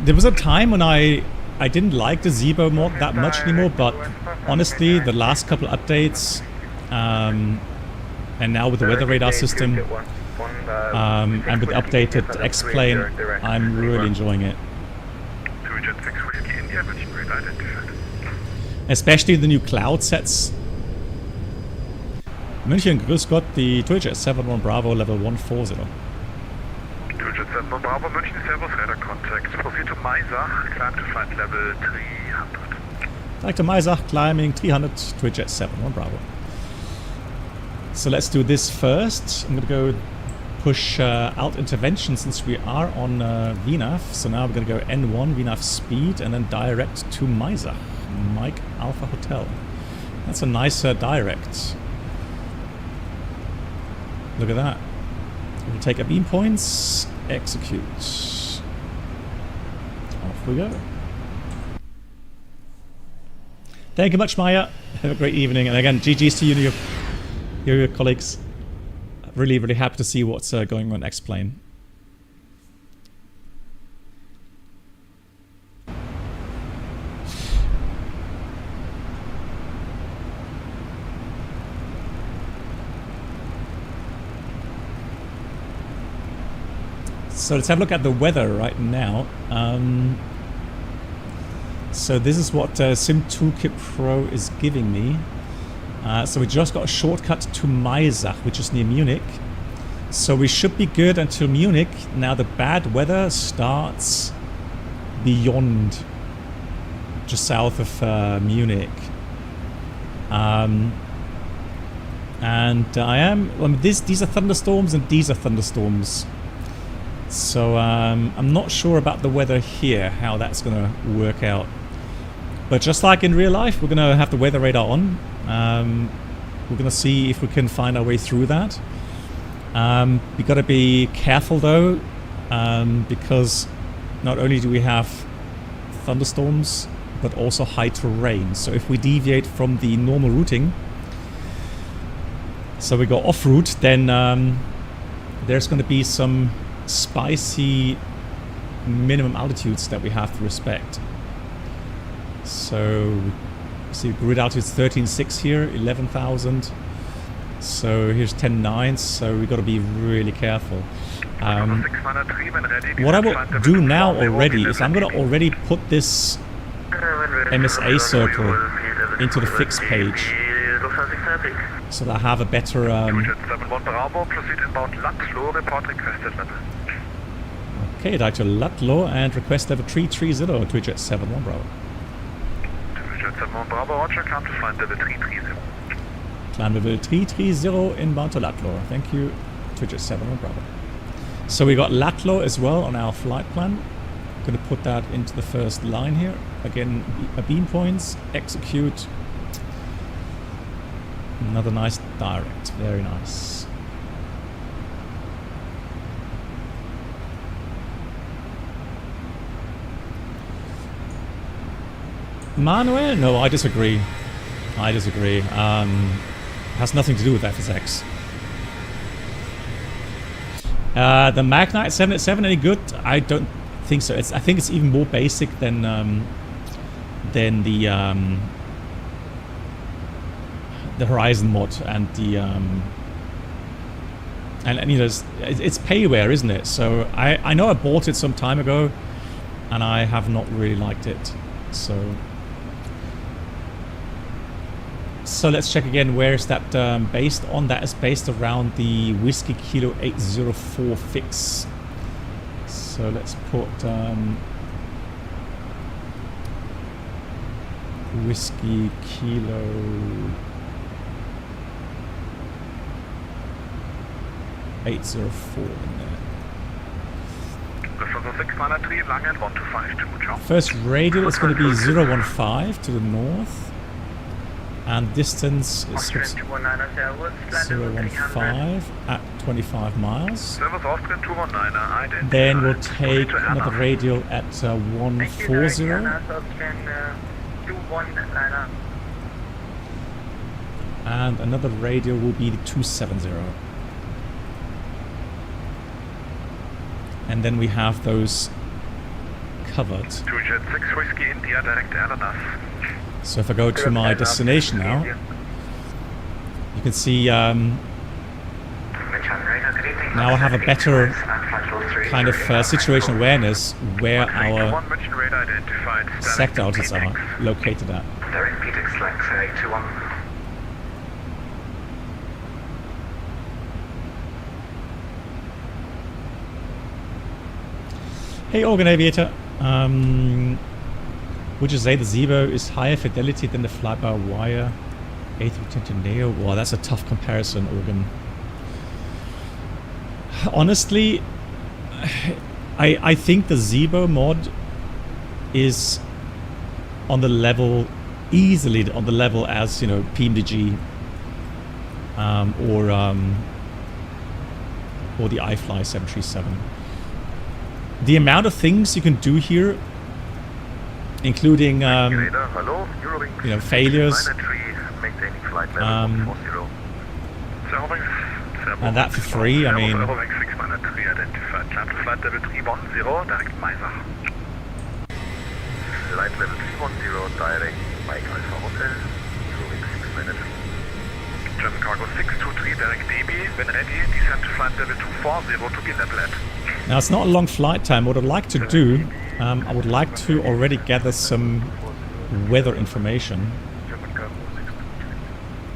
There was a time when I didn't like the Zibo mod that much anymore, but honestly, the last couple updates, and now with the weather radar system, and with the updated X-plane, I'm really enjoying it. Especially the new cloud sets. München, grüß Gott, die Jet 71 Bravo Level 140. Jet 71 Bravo, München, Servus, radar contact. Proceed to Maisach, climb to flight level 300. Like to Maisach, climbing 300, Jet 71 Bravo. So let's do this first. I'm going to go push out intervention since we are on VNAV. So now we're going to go N1, VNAV speed, and then direct to Maisach, Mike Alpha Hotel. That's a nicer direct. Look at that. We'll take a beam points, execute. Off we go. Thank you much, Maya. Have a great evening. And again, GG's to you and your colleagues. Really, really happy to see what's going on X-Plane. So let's have a look at the weather right now. So this is what Sim Toolkit Pro is giving me. So we just got a shortcut to Maisach, which is near Munich. So we should be good until Munich. Now the bad weather starts beyond, just south of Munich. And these are thunderstorms and these are thunderstorms. So I'm not sure about the weather here, how that's going to work out. But just like in real life, we're going to have the weather radar on. We're going to see if we can find our way through that. We got to be careful though, because not only do we have thunderstorms, but also high terrain. So if we deviate from the normal routing, so we go off route, then there's going to be some spicy minimum altitudes that we have to respect. So see, grid altitude is 13.6 here, 11,000. So here's 10.9, so we've got to be really careful. What I will do now already is I'm going to already put this MSA circle into the fix page, so that I have a better okay, Dr. Lutlow, and request level 330 to Jet 71 Bravo. Jet 71 Bravo, Roger, climb to find level 330. Climb level 330 inbound to Lutlow. Thank you, to Jet 71 Bravo. So we got Lutlow as well on our flight plan. I'm going to put that into the first line here. Again, a beam points, execute. Another nice direct, very nice. Manuel? No, I disagree. I disagree. Has nothing to do with FSX. The Magnite 787 any good? I don't think so. I think it's even more basic than the Horizon mod and the and you know it's payware, isn't it? So I know I bought it some time ago, and I have not really liked it. So let's check again. Where is that based on? That is based around the Whiskey Kilo 804 fix. So let's put Whiskey Kilo 804 in there. First radial is going to be 015 to the north. And distance is 015 at 25 miles. Then we'll take another radial at 140. And another radial will be the 270. And then we have those covered. So if I go to my destination now, you can see now I have a better kind of situation awareness where our sector altitudes are located at. Hey Organ Aviator, would you say the Zibo is higher fidelity than the fly-by-wire A320 Neo? Well, that's a tough comparison, Organ. Honestly, I think the Zibo mod is on the level, easily on the level as, you know, PMDG or the iFly 737. The amount of things you can do here including Radar, hello, Eurowings you know, failures, 993, maintaining flight level 40. and that for free. I mean, Eurowings 693 identified, climb to flight level 310, direct Maisach. Flight level 310, direct Mike Alpha Hotel, Eurowings 693. German Cargo 623, direct DB, when ready, descend to flight level 240 to be level at. now it's not a long flight time. What I'd like to do, I would like to already gather some weather information.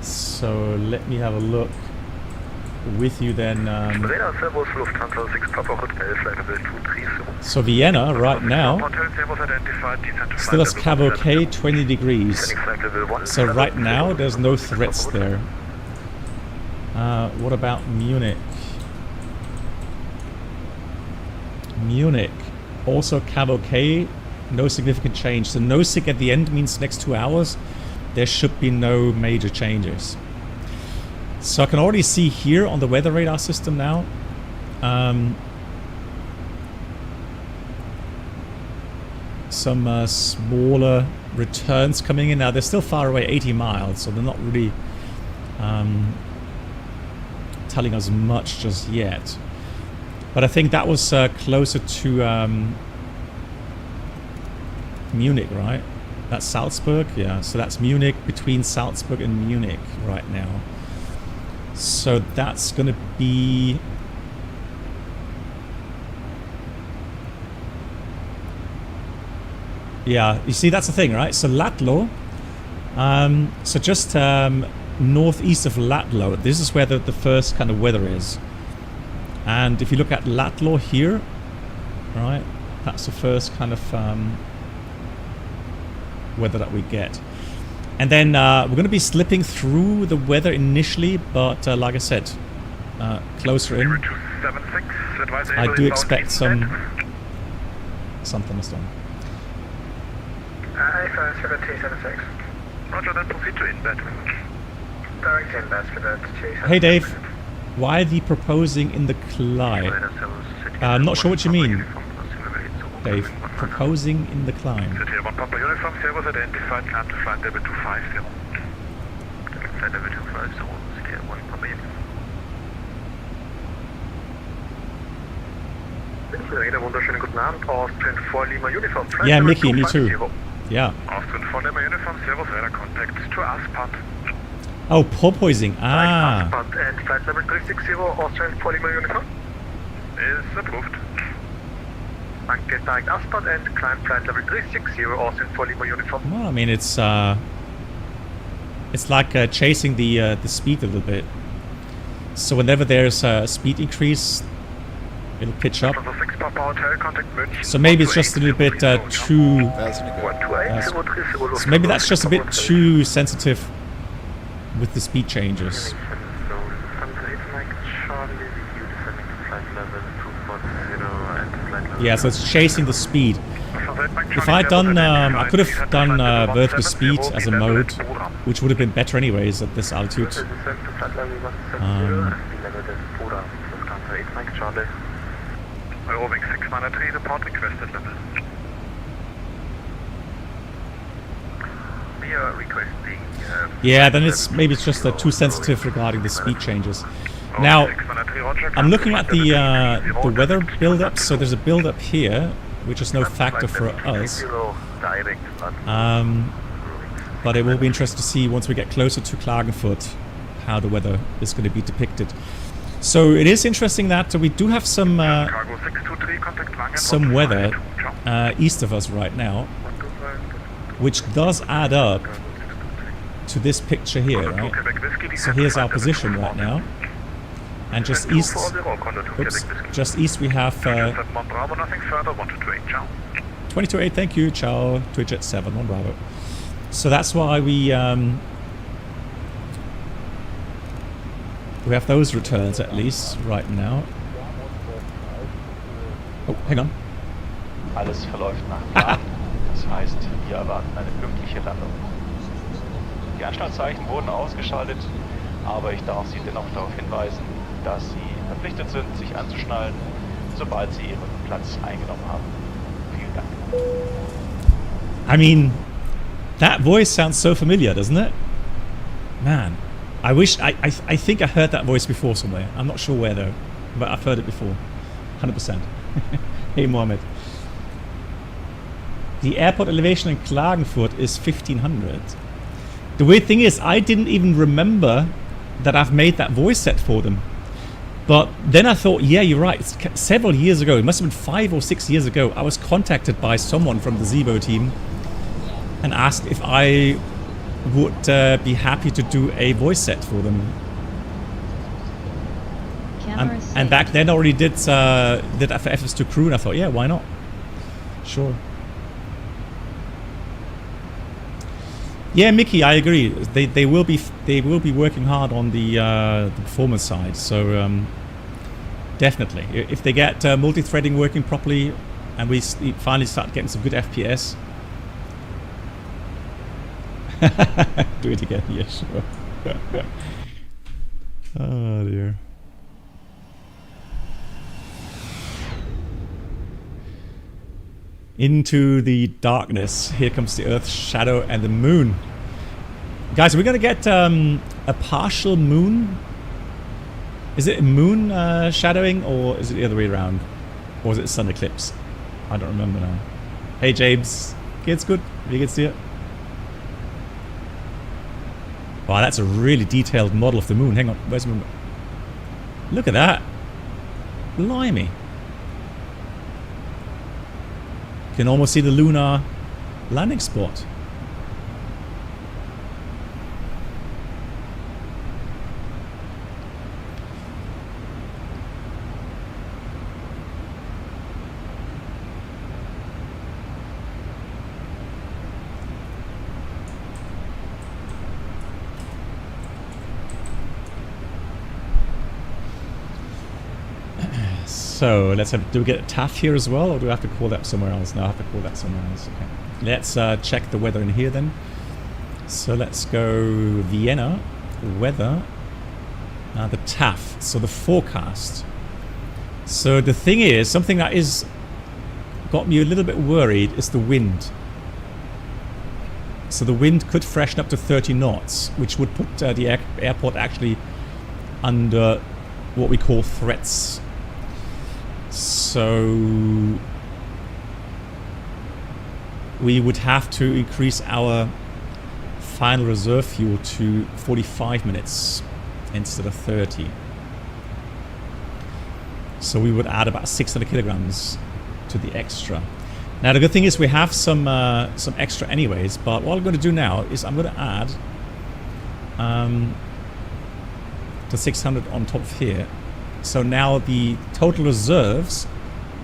So let me have a look with you then. Radar Servus Lufthansa 6 Papa Hotel, flight level 230. So Vienna right now Hotel Servus identified, descend to still has flight level Cabo 20 degrees. descending flight level 1. So right now there's no threats there. What about Munich? Munich, also Cabo K, no significant change. So no sig at the end means next 2 hours there should be no major changes. So I can already see here on the weather radar system now some smaller returns coming in. Now they're still far away, 80 miles, so they're not really telling us much just yet. But I think that was closer to Munich, right? That's Salzburg, yeah. So that's Munich, between Salzburg and Munich right now. So that's going to be... Yeah, you see, that's the thing, right? So Latlo, so just northeast of Latlo, this is where the first kind of weather is. And if you look at Latlo here, right, that's the first kind of weather that we get. And then we're going to be slipping through the weather initially, but like I said, closer in, I do expect some thunderstorm. A5 276. Roger, then proceed to inbed. Direct inbed for the 276. Hey Dave, why the proposing in the climb? I'm not sure what you mean, Dave. Proposing in the climb. City 1 Papa Uniform, Servus identified, climb to flight level 250. Flight level 250, City 1 Papa Uniform. Wunderschönen guten Abend, Austrian 4 Lima Uniform. Yeah, Mickey, me too. Yeah. Austrian 4 Lima Uniform, Servus, radar contact to Aspat. Oh, porpoising. Ah. Aspat and flight level 360, Austrian 4 Lima Uniform. Is approved. Danke, direct Aspat and climb flight level 360, Austrian 4 Lima Uniform. Well, I mean, it's like chasing the speed a little bit. So whenever there's a speed increase, it'll pitch up. So maybe it's just a little bit too... so maybe that's just a bit too sensitive with the speed changes. Yeah, so it's chasing the speed. If I'd done, I could have done vertical speed as a mode, which would have been better anyways at this altitude. Eurowings 693, report requested level. We are requesting... yeah, then maybe it's just too sensitive regarding the speed changes. Now, I'm looking at the weather build-up, so there's a build-up here, which is no factor for us. But it will be interesting to see once we get closer to Klagenfurt how the weather is going to be depicted. So it is interesting that we do have some weather east of us right now, which does add up to this picture here, right? So here's our position right now. And just east, oops, just east we have 22.8, thank you, ciao, Twitch 7 on Bravo. So that's why we have those returns at least right now. Oh, hang on. Alles verläuft nach Plan. Das heißt, wir erwarten eine pünktliche Landung. Die Anstandszeichen wurden ausgeschaltet, aber ich darf Sie dennoch darauf hinweisen, dass Sie verpflichtet sind, sich anzuschnallen, sobald Sie Ihren Platz eingenommen haben. Vielen Dank. I mean, that voice sounds so familiar, doesn't it? Man, I wish I think I heard that voice before somewhere. I'm not sure where though, but I've heard it before, 100%. Hey Mohammed. The airport elevation in Klagenfurt is 1500. The weird thing is, I didn't even remember that I've made that voice set for them. But then I thought, yeah, you're right. Several years ago, it must have been 5 or 6 years ago, I was contacted by someone from the Zibo team and asked if I would be happy to do a voice set for them. And back then I already did FFs to crew, and I thought, yeah, why not? Sure. Yeah, Mickey, I agree. They will be working hard on the performance side. So definitely, if they get multi-threading working properly, and we finally start getting some good FPS. Do it again, yeah, sure. Oh dear. Into the darkness. Here comes the Earth's shadow and the moon. Guys, are we going to get a partial moon? Is it a moon shadowing, or is it the other way around? Or is it a sun eclipse? I don't remember now. Hey James. Geht's gut? Wie geht's dir? Wow, that's a really detailed model of the moon. Hang on, where's the moon? Look at that. Blimey. You can almost see the lunar landing spot. So let's have. Do we get a TAF here as well, or do I have to call that somewhere else? No, I have to call that somewhere else. Okay. Let's check the weather in here then. So let's go Vienna weather. The TAF. So the forecast. So the thing is, something that is got me a little bit worried is the wind. So the wind could freshen up to 30 knots, which would put the airport actually under what we call threats. So we would have to increase our final reserve fuel to 45 minutes instead of 30. So we would add about 600 kilograms to the extra. Now the good thing is we have some extra anyways, but what I'm going to do now is I'm going to add the 600 on top of here. So now the total reserves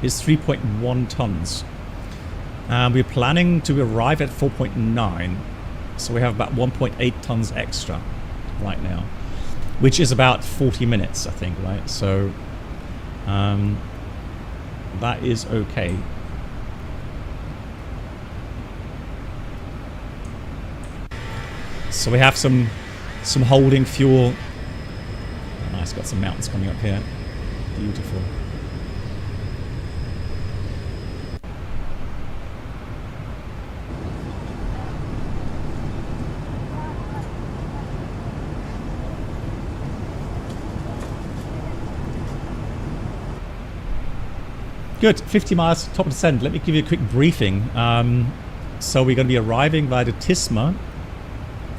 is 3.1 tons. We're planning to arrive at 4.9. So we have about 1.8 tons extra right now, which is about 40 minutes, I think, right? So that is okay. So we have some holding fuel. Oh, nice, got some mountains coming up here. Beautiful. Good, 50 miles top of descent. Let me give you a quick briefing. So we're going to be arriving by the Tisma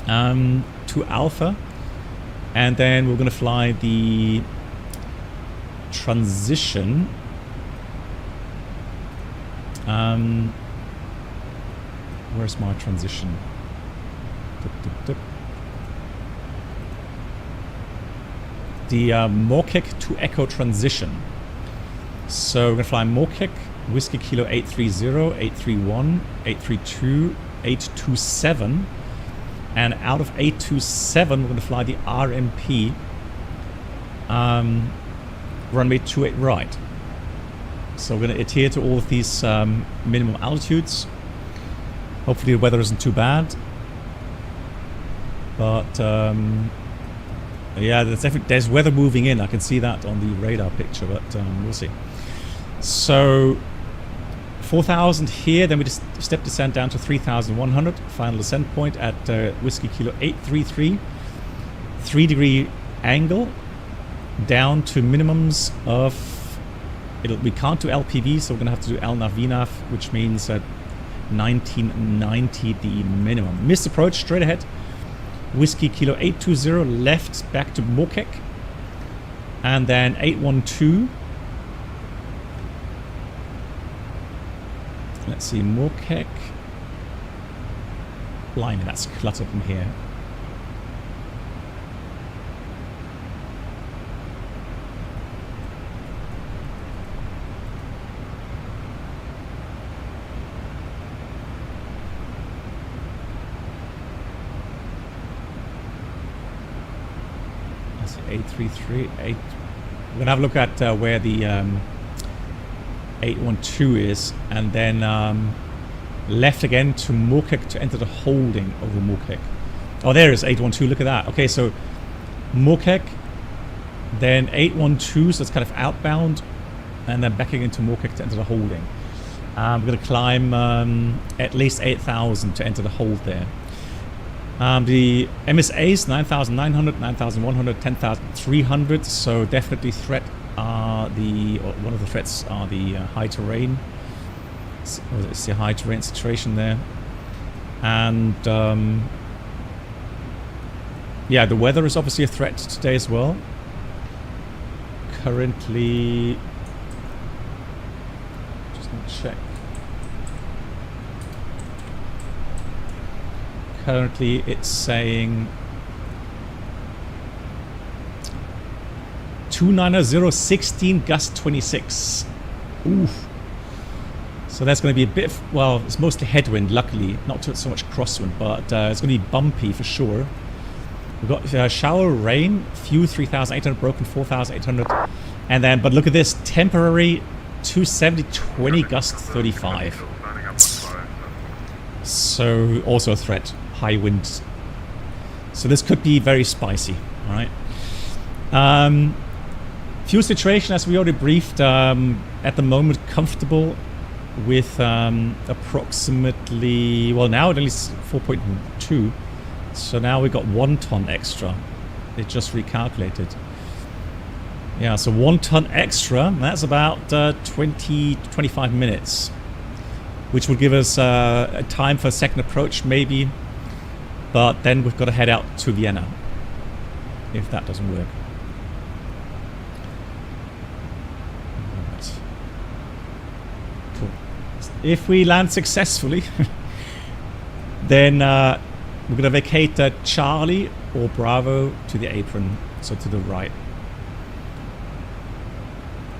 to Alpha, and then we're going to fly the transition. Where's my transition? The Morkek to Echo transition. So we're going to fly Morkek, Whiskey Kilo 830, 831, 832, 827. And out of 827, we're going to fly the RMP runway 28 right. So we're going to adhere to all of these minimum altitudes. Hopefully the weather isn't too bad. But yeah, there's weather moving in. I can see that on the radar picture, but we'll see. So 4,000 here, then we just step descent down to 3,100. Final descent point at Whiskey Kilo 833. 3-degree angle down to minimums of... we can't do LPV, so we're going to have to do LNAV VNAV, which means 1990 the minimum. Missed approach, straight ahead. Whiskey Kilo 820 left back to Mokek. And then 812. Let's see, Mokek. Blimey, that's cluttered from here. That's 833. We're gonna have a look at where the 812 is, and then left again to Mokek to enter the holding over Mokek. Oh, there is 812. Look at that. Okay, so Mokek, then 812, so it's kind of outbound, and then back again to Mokek to enter the holding. We're going to climb at least 8,000 to enter the hold there. The MSAs 9,900, 9,100, 10,300. So definitely threat are one of the threats are the high terrain. It's the high terrain situation there, and yeah, the weather is obviously a threat today as well. Currently, just gonna check. Currently, it's saying 290, 16, gust 26. Oof. So that's going to be a bit, well, it's mostly headwind, luckily, not so much crosswind, but it's going to be bumpy for sure. We've got shower rain, few 3,800, broken 4,800, and then, but look at this, temporary 270, 20, gust 35. So also a threat, high winds. So this could be very spicy, all right? Fuel situation, as we already briefed, at the moment comfortable with approximately, well, now at least 4.2. So now we've got 1 ton extra. It just recalculated. Yeah, so 1 ton extra, that's about 20-25 minutes, which will give us a time for a second approach maybe, but then we've got to head out to Vienna if that doesn't work. Right. Cool. If we land successfully, then we're going to vacate Charlie or Bravo to the apron, so to the right.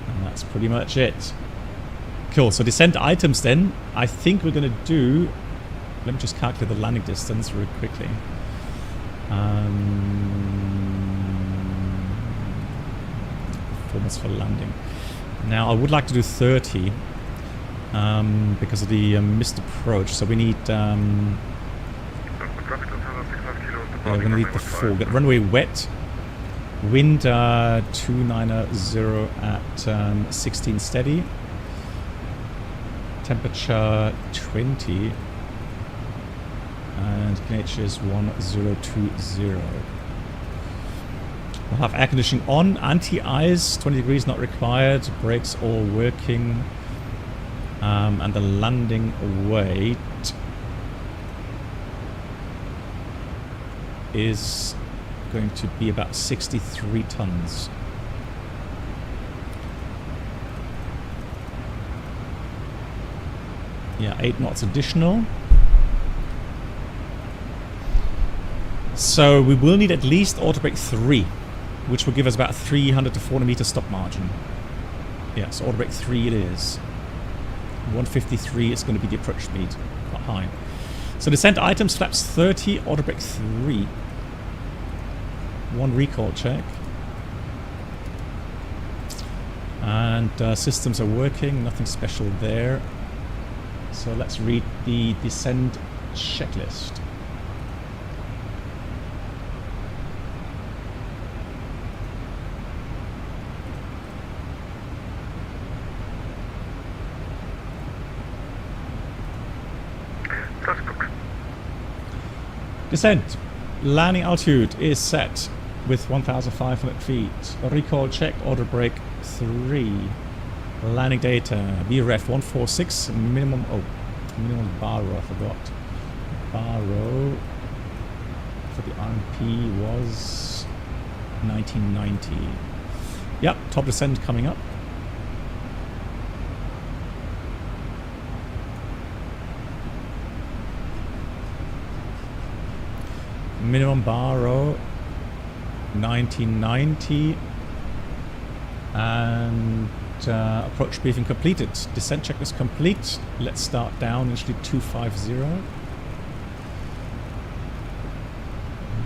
And that's pretty much it. Cool, so descent items then. I think we're going to do... Let me just calculate the landing distance really quickly. Performance for landing. Now, I would like to do 30 because of the missed approach. So we need... we're going to need the 4. Get runway wet. Wind 290 at 16 steady. Temperature 20. And KNH is 1020. We'll have air conditioning on. Anti-ice, 20 degrees not required. Brakes all working. And the landing weight is going to be about 63 tons. Yeah, 8 knots additional. So we will need at least auto brake 3, which will give us about 300 to 400 meter stop margin. Yeah, so auto brake 3 it is. 153 is going to be the approach speed, quite high. So descent items, flaps 30, auto brake 3. 1 recall check. And systems are working, nothing special there. So let's read the descent checklist. Descent. Landing altitude is set with 1,500 feet. Recall check, auto brake 3. Landing data, VREF 146, minimum, minimum bar row, I forgot. Bar row for the RMP was 1990. Yep, top descent coming up. Minimum bar row 1990 and approach briefing completed. Descent check is complete. Let's start down initially 250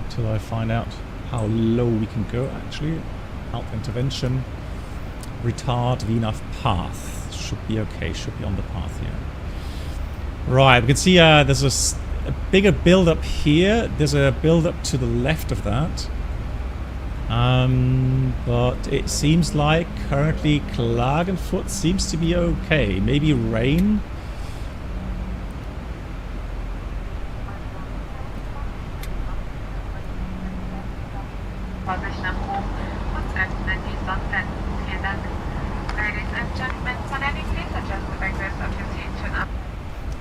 until I find out how low we can go actually. Alt intervention, retard VNAV path should be okay, should be on the path here. Right, we can see there's a bigger build up here. There's a build up to the left of that. But it seems like currently Klagenfurt seems to be okay. Maybe rain.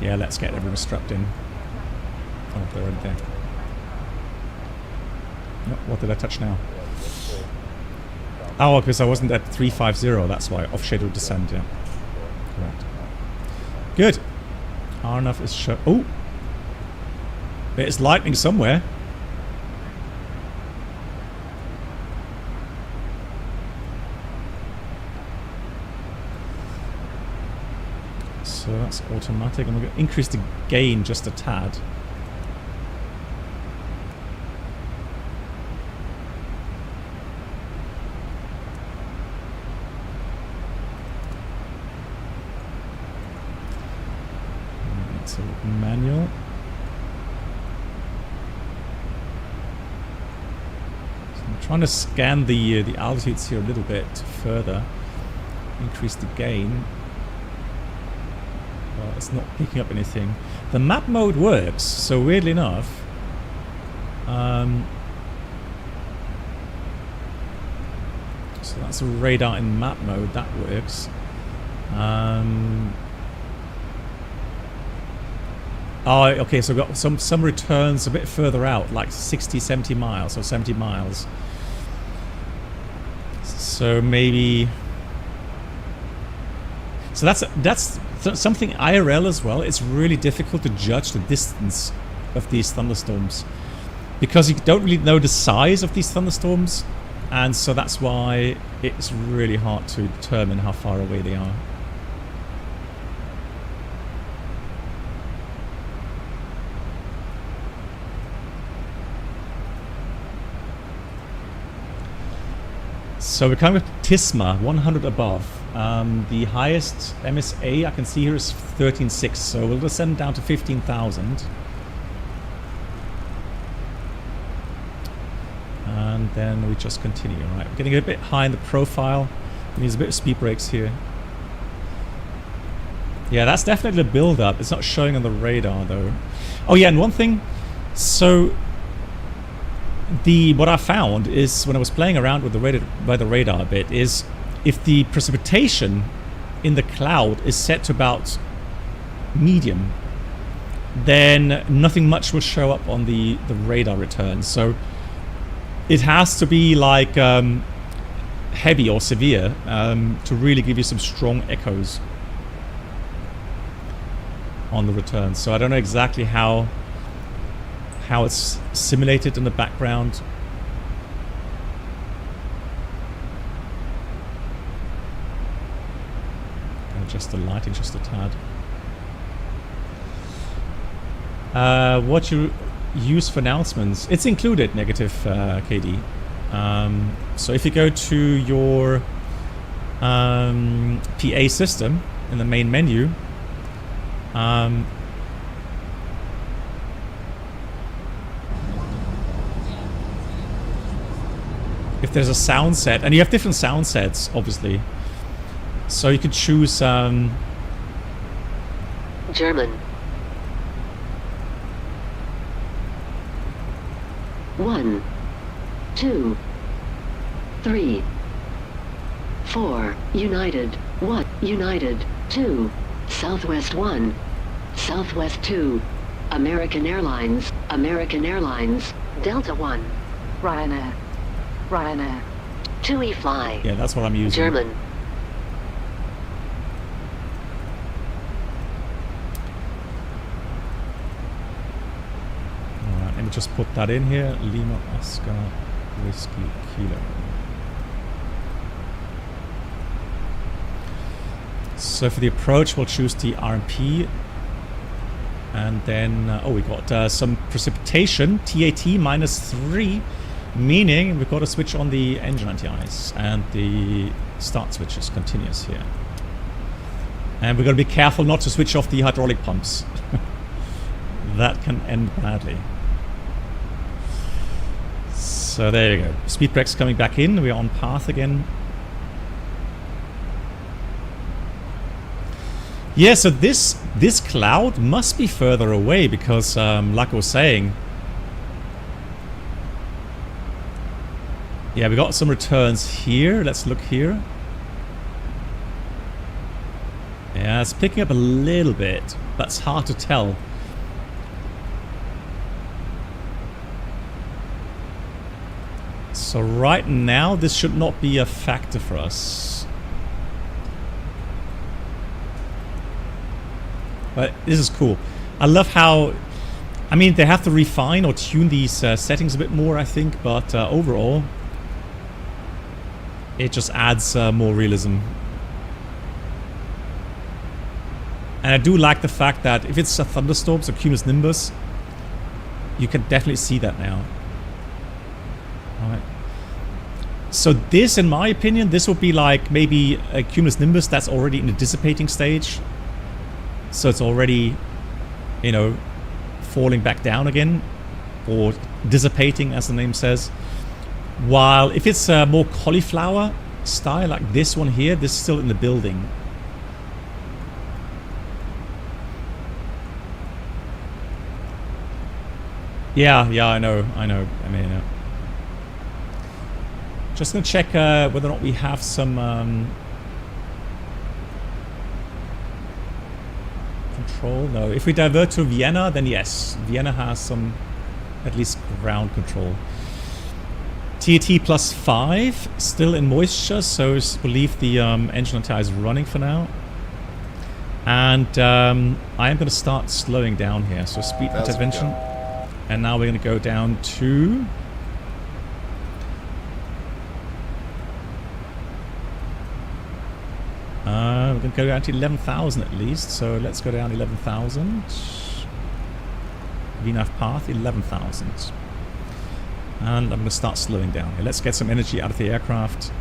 Yeah, let's get everyone strapped in. Oh, they're right there. Oh, what did I touch now? Oh, because I wasn't at 350, that's why. Off schedule descent, yeah. Correct. Good. RNAV is show. Oh! There's lightning somewhere. So that's automatic. I'm going to increase the gain just a tad. So manual. So I'm trying to scan the altitudes here a little bit further. Increase the gain. Well, it's not picking up anything. The map mode works, so weirdly enough, so that's a radar in map mode, that works. Oh, okay, so we've got some returns a bit further out, like 60, 70 miles, or 70 miles. So maybe... So that's something IRL as well. It's really difficult to judge the distance of these thunderstorms because you don't really know the size of these thunderstorms, and so that's why it's really hard to determine how far away they are. So we're coming with Tisma, 100 above. The highest MSA I can see here is 13.6, so we'll descend down to 15,000. And then we just continue. Right, we're getting a bit high in the profile. It needs a bit of speed brakes here. Yeah, that's definitely a build-up. It's not showing on the radar though. Oh yeah, and one thing. So what I found is when I was playing around with the radar a bit is if the precipitation in the cloud is set to about medium, then nothing much will show up on the radar return. So it has to be like heavy or severe to really give you some strong echoes on the return. So I don't know exactly how it's simulated in the background. Adjust the lighting just a tad. What you use for announcements, it's included, negative KD. So if you go to your PA system in the main menu, if there's a sound set, and you have different sound sets obviously, so you could choose German. 1, 2, 3, 4, United, 1, United, 2, Southwest 1, Southwest 2, American Airlines, Delta 1, Ryanair, TUI Fly. Yeah, that's what I'm using. German. Alright, let me just put that in here. Lima Oscar Whiskey Kilo. So for the approach, we'll choose the RMP. And then, we got some precipitation, TAT -3, meaning we've got to switch on the engine anti-ice. And the start switch is continuous here. And we've got to be careful not to switch off the hydraulic pumps. That can end badly. So there you go. Speed brakes coming back in. We're on path again. Yeah, so this cloud must be further away because, like I was saying, yeah, we got some returns here. Let's look here. Yeah, it's picking up a little bit, but it's hard to tell. So right now, this should not be a factor for us. But this is cool. I love how, I mean, they have to refine or tune these settings a bit more, I think, but overall, it just adds more realism. And I do like the fact that if it's a thunderstorm, so cumulus nimbus, you can definitely see that now. Alright. So this, in my opinion, this would be like maybe a cumulus nimbus that's already in the dissipating stage. So it's already, you know, falling back down again, or dissipating, as the name says. While if it's a more cauliflower style, like this one here, this is still in the building. Yeah, I know. I mean, just gonna check whether or not we have some control. No, if we divert to Vienna, then yes, Vienna has some, at least ground control. TAT +5, still in moisture, so we'll leave the engine anti is running for now. And I am going to start slowing down here, so speed intervention. And now we're going to go down to... we're going to go down to 11,000 at least, so let's go down 11,000. VNAV path, 11,000. And I'm going to start slowing down here. Let's get some energy out of the aircraft.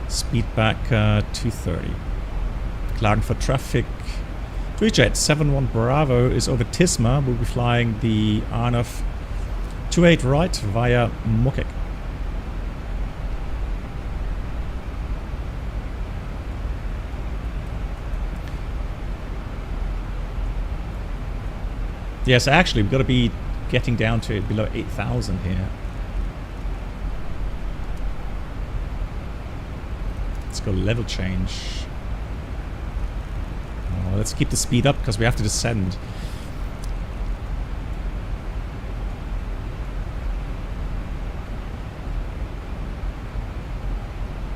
Speed back 230. Klagenfurt traffic. Tweetjet 71 Bravo is over Tisma. We'll be flying the RNF 28 right via Mockek. Yes, actually, we've got to be getting down to below 8,000 here. Let's go level change. Oh, let's keep the speed up because we have to descend.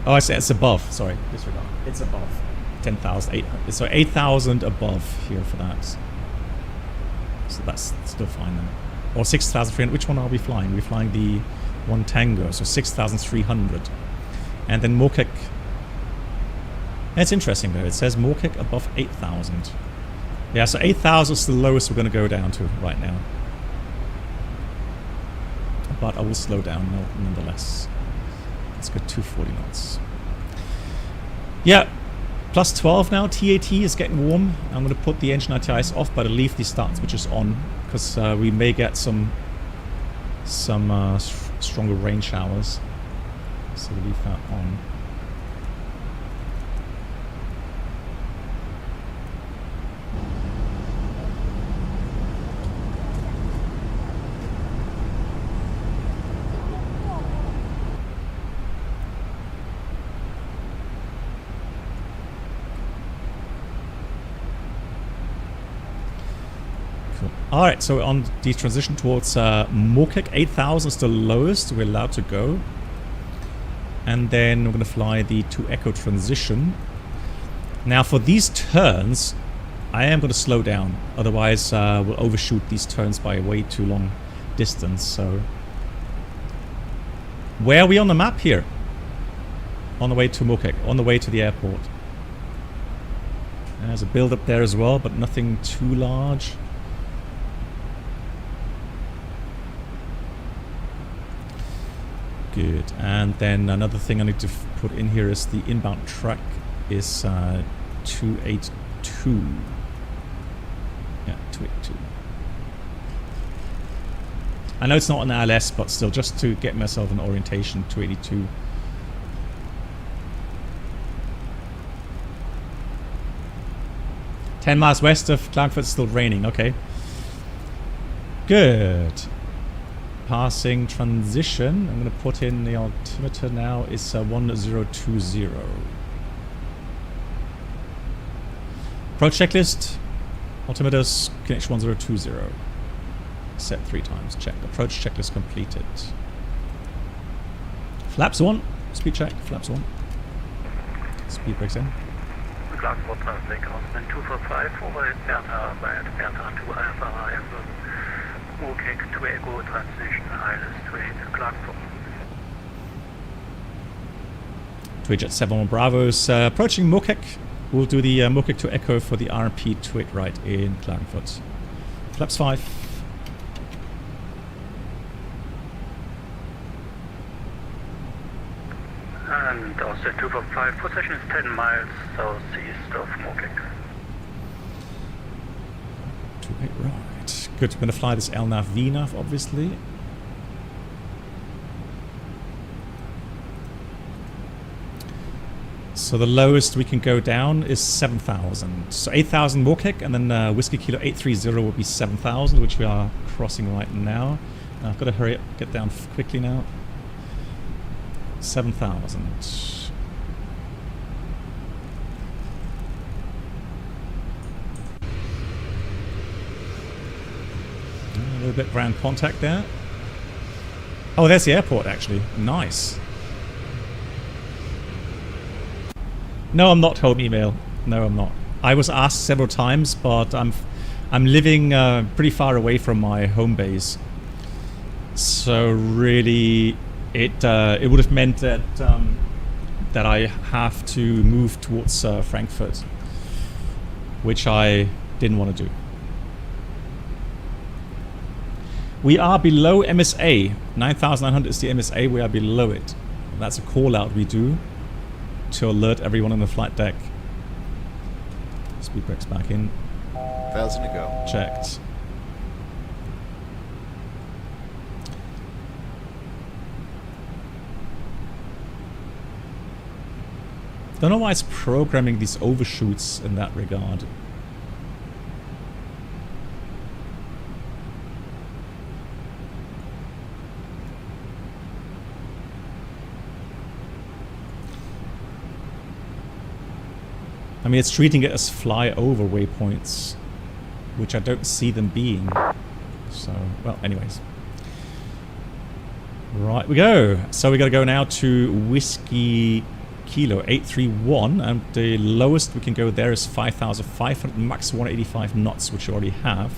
Oh, I say it's above. Sorry, disregard. It's above 10,000. So 8,000 above here for that. So that's still fine then. Or 6,300. Which one are we flying? We're flying the one Tango, so 6,300. And then Mockek. It's interesting though. It says Mockek above 8,000. Yeah, so 8,000 is the lowest we're going to go down to right now. But I will slow down nonetheless. Let's go 240 knots. Yeah. Plus 12 now, TAT is getting warm. I'm going to put the engine anti-ice off, but I'll leave the start switches on because we may get some stronger rain showers. So we'll leave that on. Alright, so on the transition towards Moorcock, 8,000 is the lowest we're allowed to go. And then we're going to fly the to Echo transition. Now for these turns, I am going to slow down. Otherwise we'll overshoot these turns by a way too long distance. So where are we on the map here? On the way to Moorcock, on the way to the airport. There's a build up there as well, but nothing too large. Good. And then another thing I need to put in here is the inbound track is 282. Yeah, 282. I know it's not an ILS, but still, just to get myself an orientation, 282. "10 miles west of Klagenfurt, still raining." Okay. Good. Passing transition. I'm going to put in the altimeter now. It's 1020. Approach checklist. Altimeters. Connection 1020. Set 3 times. Check. Approach checklist completed. Flaps 1. Speed check. Flaps 1. Speed brakes in. Klagenfurt traffic on 245 over Bertha by Bertha to Alpha Hamburg. Moorcock to Echo transition ILS to Klagenfurt. Twitch at 71 Bravos. Approaching Moorcock. We'll do the Moorcock to Echo for the RMP twit right in Klagenfurt. Flaps 5. And also 245, position is 10 miles southeast of Moorcock. Right. Good. I'm going to fly this LNAV VNAV, obviously. So the lowest we can go down is 7,000. So 8,000 Moorcock, and then Whiskey Kilo 830 will be 7,000, which we are crossing right now. I've got to hurry up, get down quickly now. 7,000. A little bit ground contact there. Oh, there's the airport actually. Nice. No, I'm not home email. No, I'm not. I was asked several times, but I'm living pretty far away from my home base. So really, it would have meant that that I have to move towards Frankfurt, which I didn't want to do. We are below MSA. 9,900 is the MSA. We are below it. That's a call out we do to alert everyone on the flight deck. Speed brakes back in. 1,000 to go. Checked. Don't know why it's programming these overshoots in that regard. I mean, it's treating it as flyover waypoints, which I don't see them being. So, well, anyways. Right, we go. So we got to go now to Whiskey Kilo 831, and the lowest we can go there is 5,500, max 185 knots, which you already have.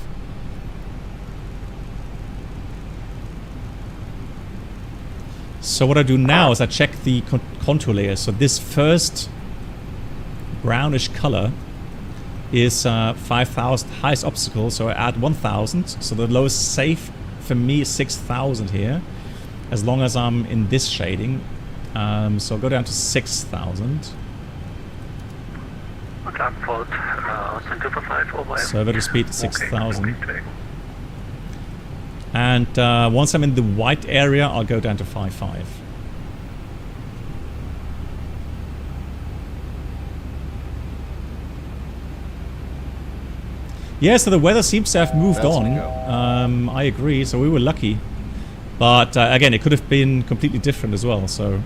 So what I do now is I check the contour layers. So this first brownish color is 5,000 highest obstacle, so I add 1,000. So the lowest safe for me is 6,000 here, as long as I'm in this shading. So I'll go down to 6,000. So vertical speed 6,000. And once I'm in the white area, I'll go down to 5,500. Yeah, so the weather seems to have moved on. I agree, so we were lucky. But again, it could have been completely different as well, so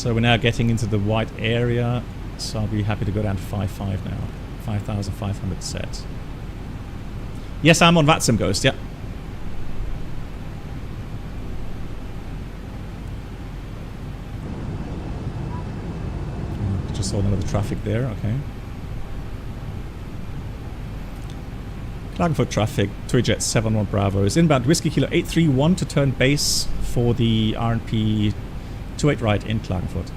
we're now getting into the white area, so I'll be happy to go down to 5,500 now. 5,500 set. Yes, I'm on VATSIM Ghost, yeah. Just saw another traffic there, okay. Klagenfurt traffic, TUI-Jet 71 Bravo is inbound Whiskey Kilo 831 to turn base for the RNP 28 right in Klagenfurt.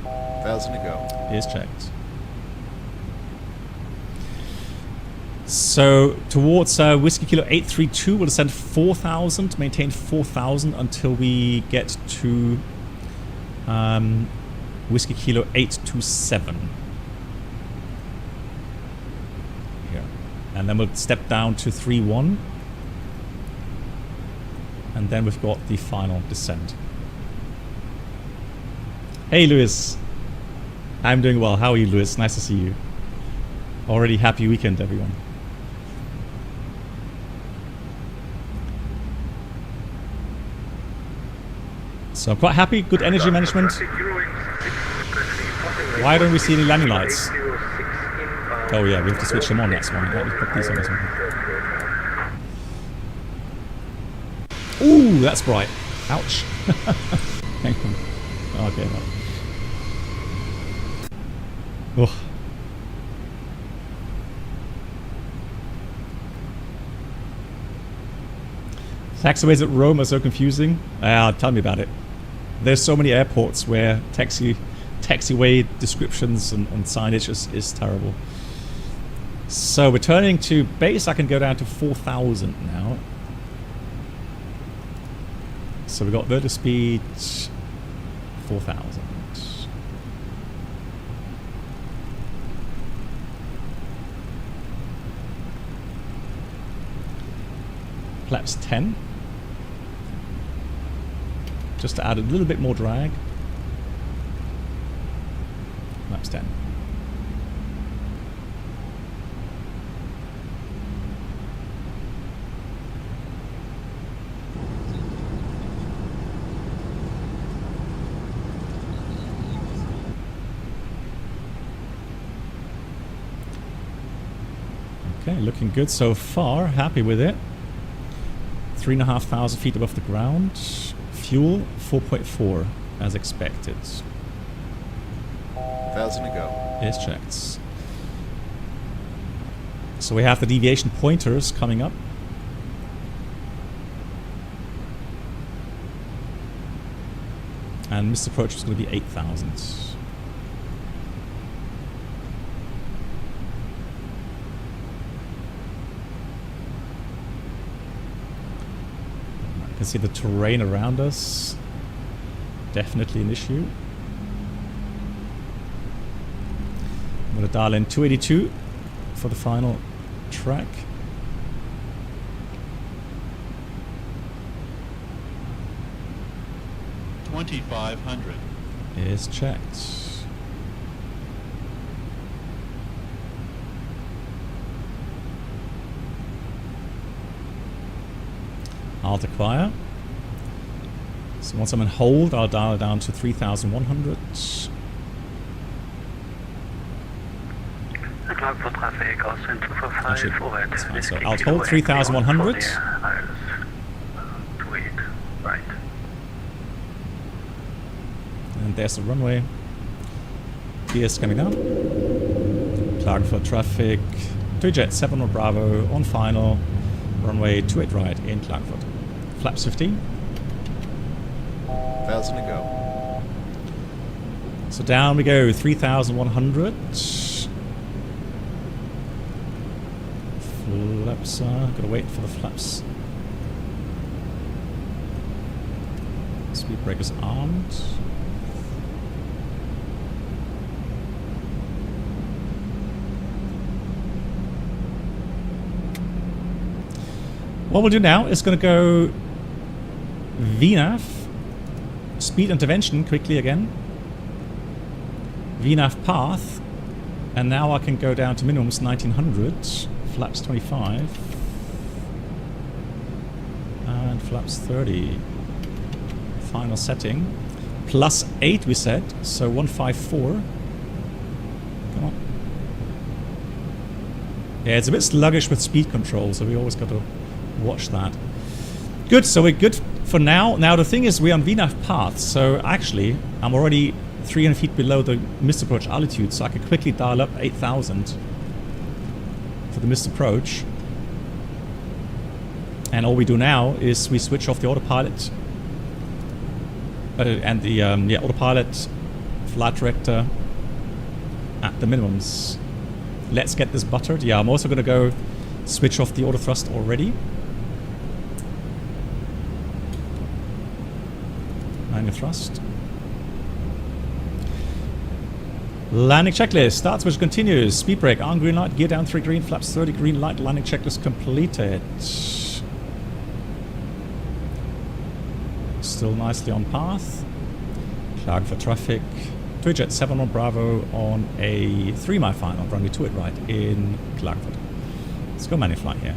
1,000 to go. Is checked. So towards Whiskey Kilo 832, we'll ascend 4,000, maintain 4,000 until we get to Whiskey Kilo 827. Here. And then we'll step down to 3-1. And then we've got the final descent. Hey, Lewis. I'm doing well. How are you, Lewis? Nice to see you. Already happy weekend, everyone. So I'm quite happy. Good energy management. Why don't we see any landing lights? Oh yeah, we have to switch them on. That's why. Let me put these on as well. Ooh, that's bright. Ouch. Hang on. Okay. No. Oh. Taxiways at Rome are so confusing. Tell me about it. There's so many airports where taxiway descriptions and signage is terrible. So returning to base, I can go down to 4,000 now. So we got vertical speed 4,000. Flaps 10. Just to add a little bit more drag. Flaps 10. Okay, looking good so far. Happy with it. 3,500 feet above the ground. Fuel 4.4 as expected. 1,000 to go. Is checked. So we have the deviation pointers coming up. And missed approach is going to be 8,000. You can see the terrain around us. Definitely an issue. I'm going to dial in 282 for the final track. $2,500 is checked. Alt acquire. So once I'm in hold, I'll dial it down to 3,100. Actually, that's fine. So I'll hold 3,100. And there's the runway. Gears coming down. Klagenfurt traffic. TUI-Jet 7 Bravo on final. Runway 28 right in Klagenfurt. Flaps 15. 1,000 to go. So down we go, 3,100. Flaps, gotta wait for the flaps. Speed breakers armed. What we'll do now is going to go VNAV, speed intervention quickly again, VNAV path, and now I can go down to minimums 1900, flaps 25, and flaps 30. Final setting, plus 8 we said, so 154. Yeah, it's a bit sluggish with speed control, so we always got to watch that. Good, so we're good for now. Now the thing is, we're on VNAV path, so actually I'm already 300 feet below the missed approach altitude, so I can quickly dial up 8,000 for the missed approach. And all we do now is we switch off the autopilot and the autopilot, flight director at the minimums. Let's get this buttered. Yeah, I'm also going to go switch off the auto thrust already. Manual thrust. Landing checklist. Start switch continues. Speed brake on green light. Gear down 3 green. Flaps 30 green light. Landing checklist completed. Still nicely on path. Flag for traffic. Jet 7 on Bravo on a 3-mile final. Runway 2 at right in Klagenfurt. Let's go manual flight here.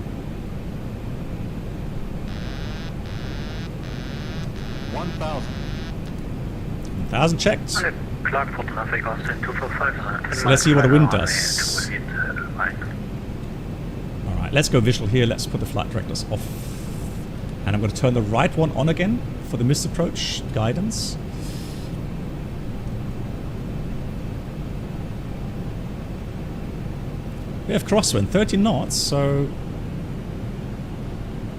1,000 checked. So let's see what the wind does. Alright, let's go visual here. Let's put the flight directors off. And I'm going to turn the right one on again for the missed approach guidance. We have crosswind, 30 knots, so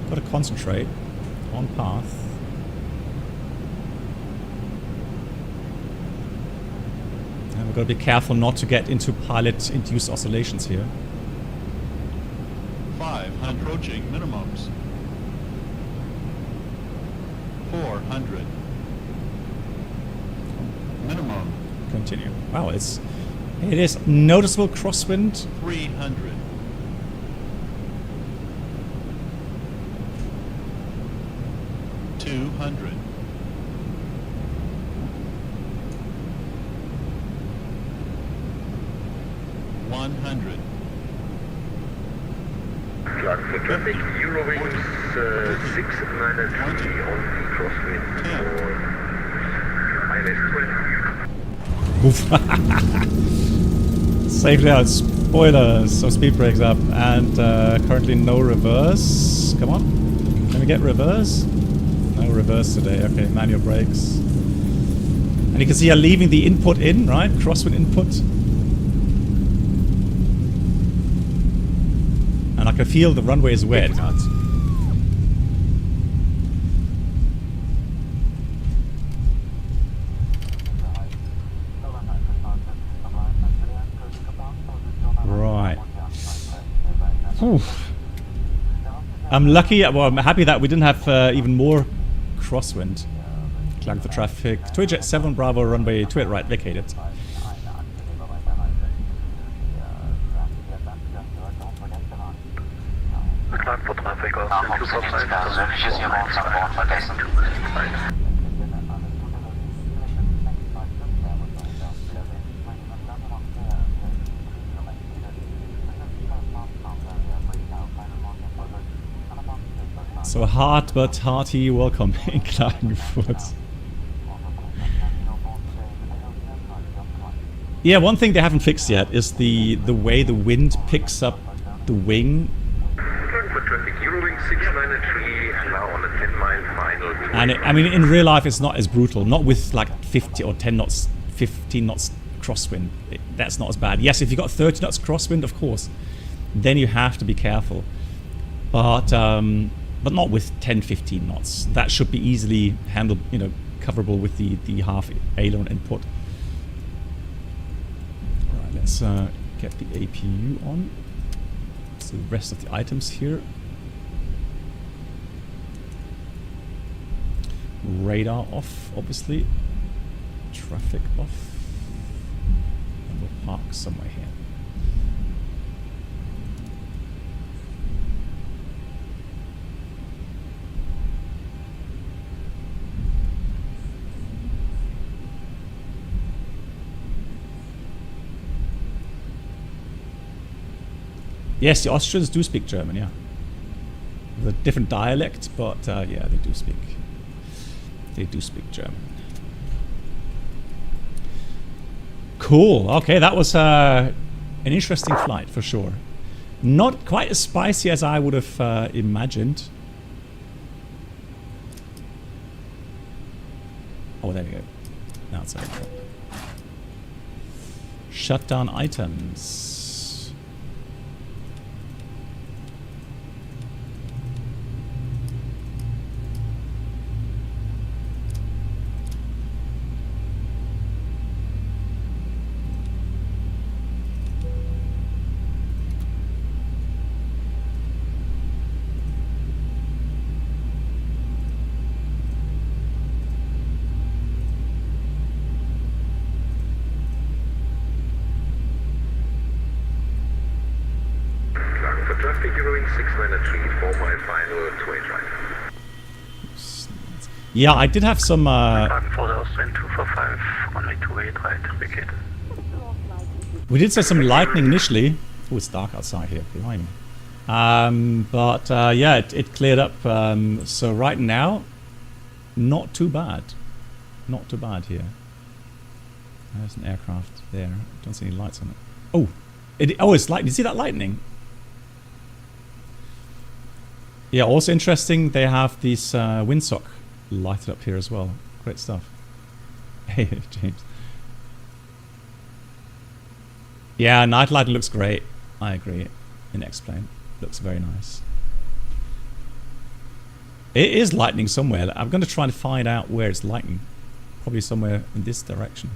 got to concentrate on path. And we've got to be careful not to get into pilot-induced oscillations here. 500 approaching minimums. 400 minimum. Continue. Wow, it is noticeable crosswind. 300. 200. 100. Klagenfurt traffic, Eurowings 693 on the crosswind for ILS 20. Safely out, spoilers, so speed brakes up, and currently no reverse. Come on, can we get reverse? No reverse today, okay, manual brakes. And you can see I'm leaving the input in, right? Crosswind input. And I can feel the runway is wet. Right. Whew. I'm lucky, well, I'm happy that we didn't have even more crosswind. Klagenfurt traffic. Jet 7 Bravo, runway 2 at right, vacated. Klagenfurt traffic aus den Flugzeug. So hard but hearty welcome in Klagenfurt. Yeah, one thing they haven't fixed yet is the way the wind picks up the wing. Klagenfurt traffic, Eurowings 693, now on a 10-mile final. And I mean, in real life, it's not as brutal. Not with like 50 or 10 knots, 15 knots crosswind. That's not as bad. Yes, if you got 30 knots crosswind, of course, then you have to be careful. But not with 10, 15 knots. That should be easily handled, you know, coverable with the half aileron input. Alright, let's get the APU on. So the rest of the items here. Radar off, obviously. Traffic off. And we'll park somewhere here. Yes, the Austrians do speak German, yeah. With a different dialect, but yeah, they do speak. They do speak German. Cool. Okay, that was an interesting flight for sure. Not quite as spicy as I would have imagined. Oh, there we go. Now it's over. Shut down items. Yeah, I did have some. We did say some lightning initially. Oh, it's dark outside here. Blimey. But yeah, it cleared up. So right now, not too bad. Not too bad here. There's an aircraft there. Don't see any lights on it. Oh, it's lightning. You see that lightning? Yeah. Also interesting. They have these windsock lighted up here as well. Great stuff. Hey, James. Yeah, night lighting looks great. I agree. In X-Plane. Looks very nice. It is lightning somewhere. I'm going to try and find out where it's lightning. Probably somewhere in this direction.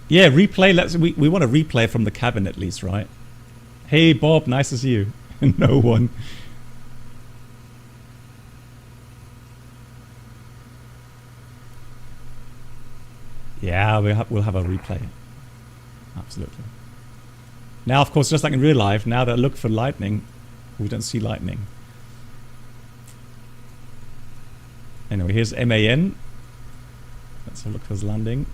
Yeah, replay. We want to replay from the cabin at least, right? Hey, Bob. Nice to see you. No one. Yeah, we'll have a replay. Absolutely. Now, of course, just like in real life, now that I look for lightning, we don't see lightning. Anyway, here's MAN. Let's have a look for his landing.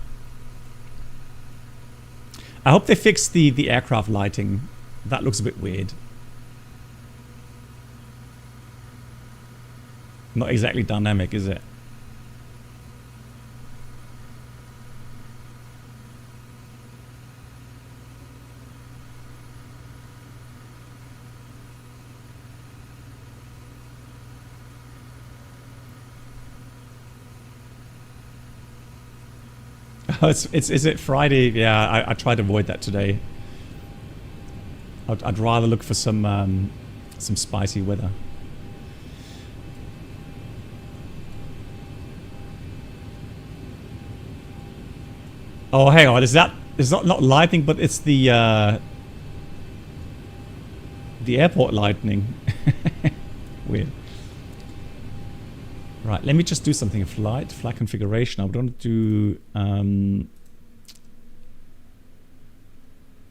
I hope they fix the aircraft lighting. That looks a bit weird. Not exactly dynamic, is it? Oh, is it Friday? Yeah, I tried to avoid that today. I'd rather look for some spicy weather. Oh, hang on. It's not lightning, but it's the airport lightning. Weird. Right, let me just do something. Flight configuration. I want to do.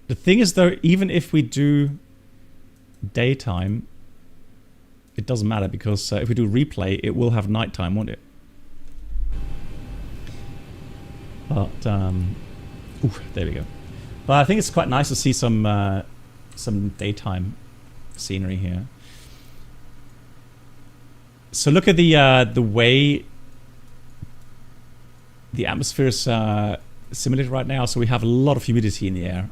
The thing is, though, even if we do daytime, it doesn't matter because if we do replay, it will have nighttime, won't it? But there we go. But I think it's quite nice to see some daytime scenery here. So look at the way the atmosphere is simulated right now. So we have a lot of humidity in the air.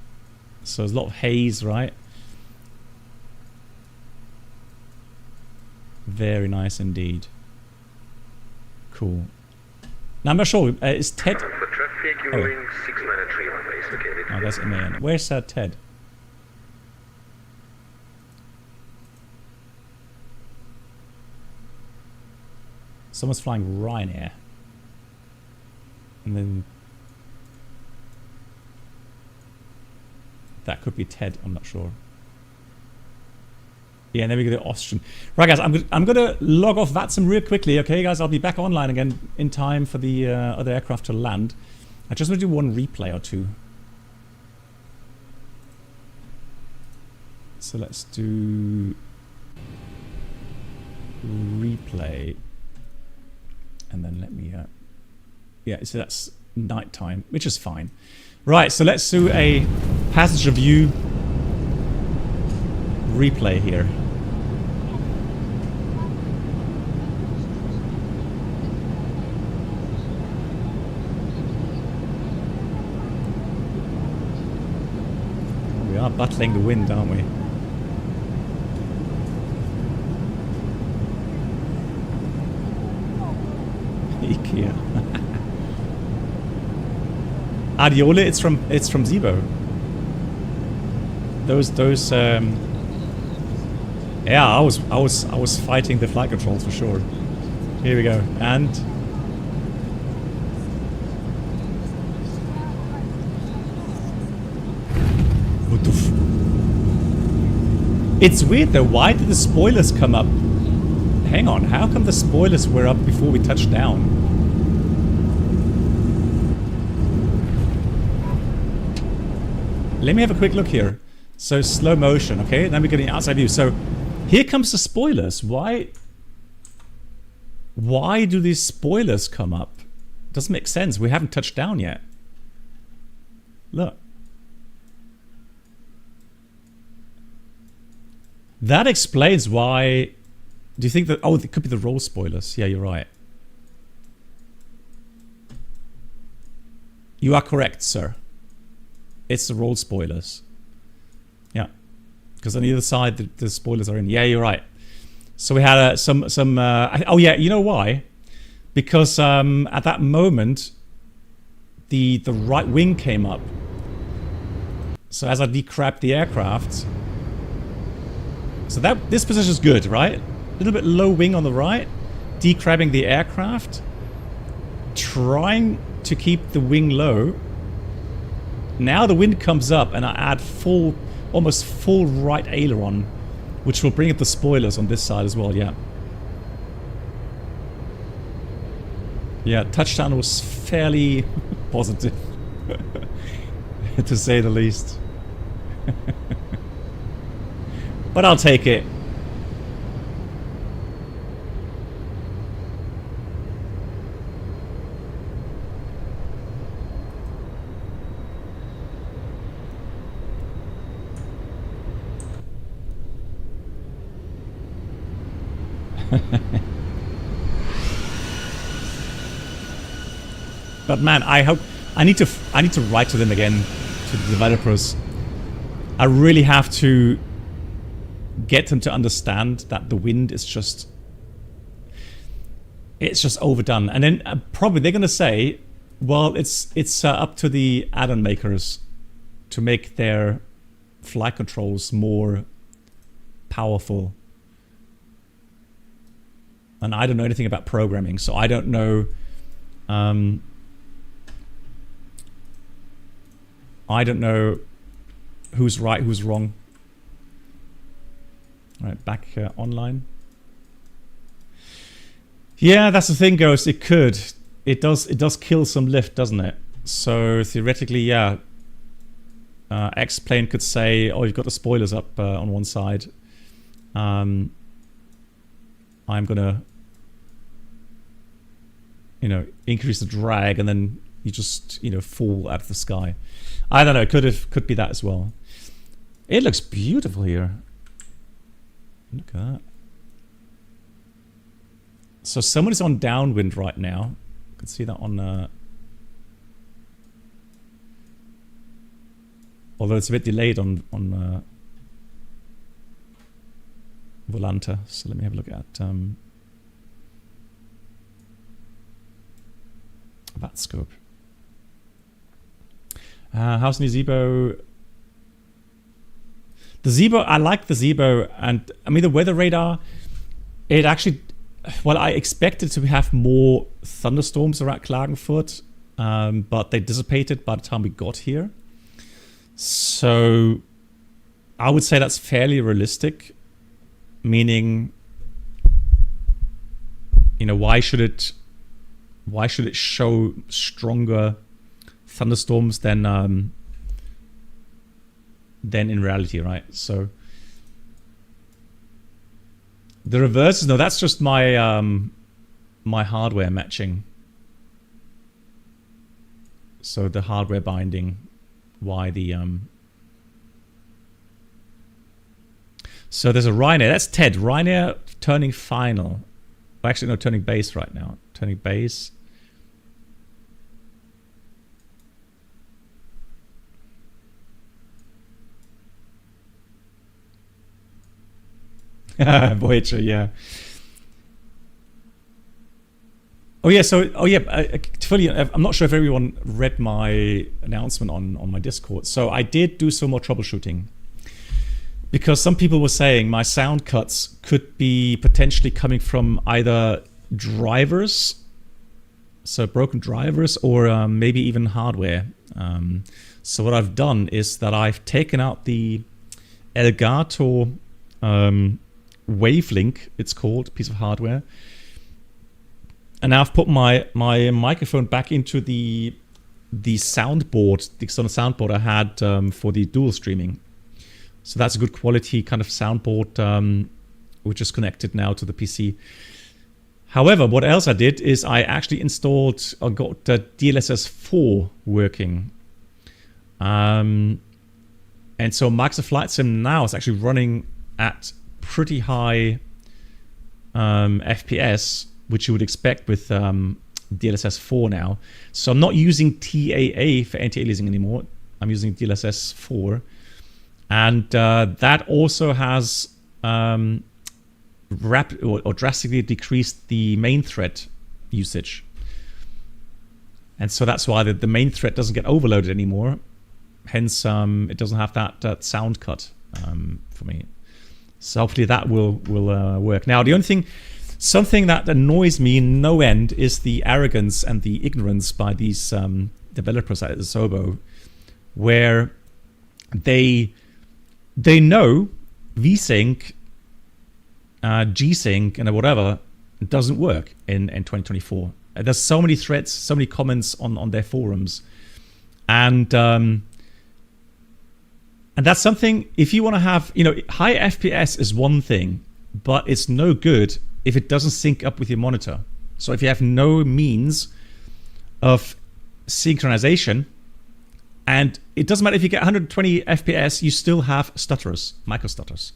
So there's a lot of haze, right? Very nice indeed. Cool. Now I'm not sure. Is Ted? Oh, that's MAN. Where's Ted? Someone's flying Ryanair. And then that could be Ted, I'm not sure. Yeah, and then we go to Austrian. Right, guys, I'm gonna log off VATSIM real quickly, okay, guys? I'll be back online again in time for the other aircraft to land. I just want to do one replay or two. So let's do replay. And then let me, yeah, so that's nighttime, which is fine. Right, so let's do a passenger view replay here. are battling the wind, aren't we? IKEA. Adiola, it's from Zibo. Those yeah, I was fighting the flight controls for sure. Here we go. And what the it's weird though, why did the spoilers come up? Hang on, how come the spoilers were up before we touched down? Let me have a quick look here. So slow motion, okay? Then we're getting outside view. So here comes the spoilers. Why do these spoilers come up? Doesn't make sense. We haven't touched down yet. Look. That explains why. Do you think that... Oh, it could be the roll spoilers. Yeah, you're right. You are correct, sir. It's the roll spoilers. Yeah. Because on either side, the spoilers are in. Yeah, you're right. So we had oh, yeah, you know why? Because at that moment, the right wing came up. So as I decrapped the aircraft... So this position is good, right? A little bit low wing on the right. Decrabbing the aircraft. Trying to keep the wing low. Now the wind comes up and I add almost full right aileron, which will bring up the spoilers on this side as well, yeah. Yeah, touchdown was fairly positive, to say the least. But I'll take it. But man, I hope I need to write to them again, to the developers. I really have to get them to understand that the wind is just overdone. And then probably they're gonna say, well, it's up to the add-on makers to make their flight controls more powerful. And I don't know anything about programming, so I don't know. I don't know who's right, who's wrong. All right, back online. Yeah, that's the thing, Ghost. It could. It does kill some lift, doesn't it? So theoretically, yeah. X-Plane could say, oh, you've got the spoilers up on one side. I'm gonna, increase the drag, and then you just, fall out of the sky. I don't know. Could be that as well. It looks beautiful here. Look at that. So someone is on downwind right now. You can see that on. Although it's a bit delayed on Volanta. So let me have a look at that scope. How's new Zibo? The Zibo, I like the Zibo, and I mean the weather radar. It actually, well, I expected to have more thunderstorms around Klagenfurt, but they dissipated by the time we got here. So I would say that's fairly realistic. Meaning, why should it show stronger thunderstorms than in reality, right? So the reverse is no, that's just my my hardware matching. So the hardware binding, why the so there's a Ryanair. That's Ted. Ryanair turning final. Well, actually, no, turning base right now. Turning base. Voyager, yeah. Oh yeah, so I'm not sure if everyone read my announcement on my Discord. So I did do some more troubleshooting because some people were saying my sound cuts could be potentially coming from either drivers, so broken drivers, or maybe even hardware. So what I've done is that I've taken out the Elgato Wavelink, it's called, piece of hardware. And now I've put my microphone back into the soundboard, the external soundboard I had for the dual streaming. So that's a good quality kind of soundboard, which is connected now to the PC. However, what else I did is I actually installed, I got the DLSS 4 working. And so Microsoft Flight Sim now is actually running at pretty high FPS, which you would expect with DLSS 4 now. So I'm not using TAA for anti-aliasing anymore. I'm using DLSS 4. And that also has drastically decreased the main thread usage. And so that's why the main thread doesn't get overloaded anymore. Hence, it doesn't have that sound cut for me. So hopefully that will work. Now, the only thing, something that annoys me no end is the arrogance and the ignorance by these developers at Zibo, where they know VSync, G-Sync, and whatever doesn't work in 2024. There's so many threads, so many comments on their forums, and that's something. If you want to have, high FPS is one thing, but it's no good if it doesn't sync up with your monitor. So if you have no means of synchronization, and it doesn't matter if you get 120 FPS, you still have stutters, micro stutters.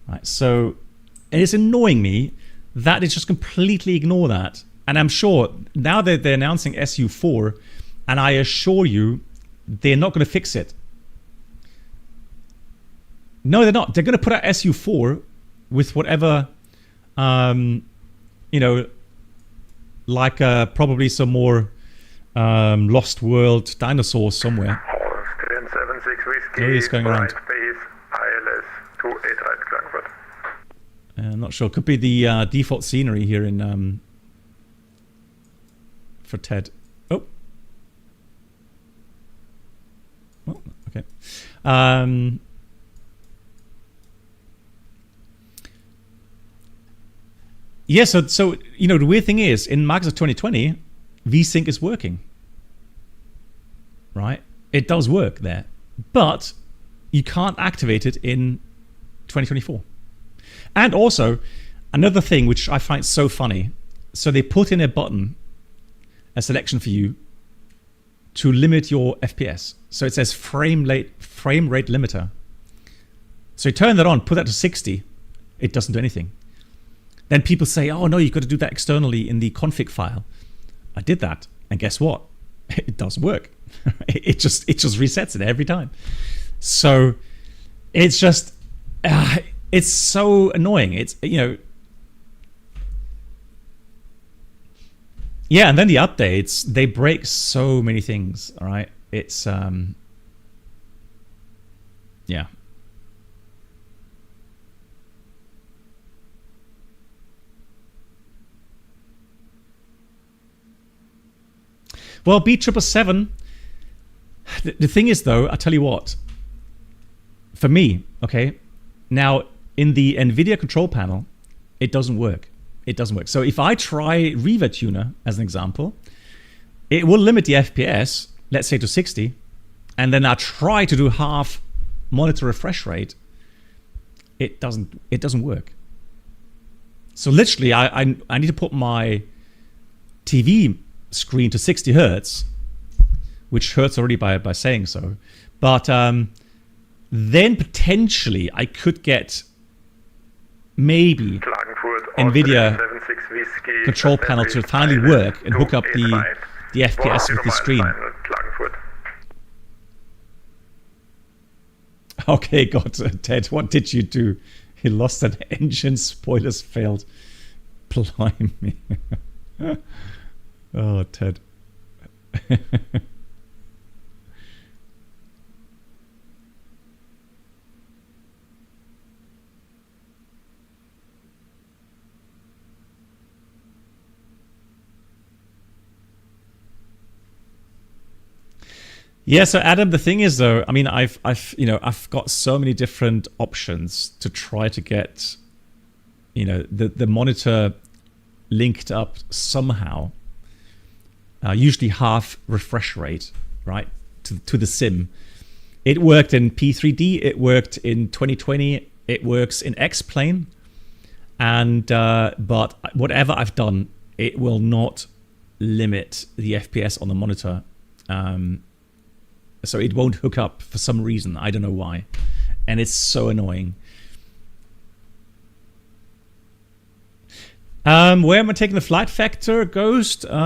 Right, so it's annoying me that they just completely ignore that. And I'm sure now that they're announcing SU4, and I assure you, they're not going to fix it. No, they're not. They're going to put out SU4 with whatever, like probably some more Lost World dinosaurs somewhere. There he is going around. I'm not sure. Could be the default scenery here in for Ted. Oh, okay. Yeah, so the weird thing is, in Microsoft 2020, VSync is working. Right? It does work there. But you can't activate it in 2024. And also, another thing which I find so funny, so they put in a button, a selection for you, to limit your FPS. So it says frame rate limiter. So you turn that on, put that to 60, it doesn't do anything. Then people say, oh no, you've got to do that externally in the config file. I did that, and guess what? It doesn't work. It just resets it every time. So it's just, it's so annoying. It's, yeah, and then the updates, they break so many things, all right? It's, yeah. Well, B777, the thing is though, I tell you what, for me, okay, now in the NVIDIA control panel, it doesn't work. It doesn't work. So if I try Riva Tuner as an example, it will limit the FPS, let's say to 60, and then I try to do half monitor refresh rate, it doesn't work. So literally, I need to put my TV screen to 60 hertz, which hurts already by saying so. But then potentially I could get maybe NVIDIA control panel to finally work and hook up the FPS with the screen. Okay, God, Ted, what did you do? He lost an engine. Spoilers failed. Blimey. Oh, Ted. Yeah, so Adam, the thing is though, I mean, I've got so many different options to try to get, the monitor linked up somehow. Usually half refresh rate, right, to the sim. It worked in P3D, it worked in 2020, it works in X-Plane, and but whatever I've done, it will not limit the FPS on the monitor. So it won't hook up for some reason. I don't know why. And it's so annoying. Where am I taking the flight factor, Ghost? Well,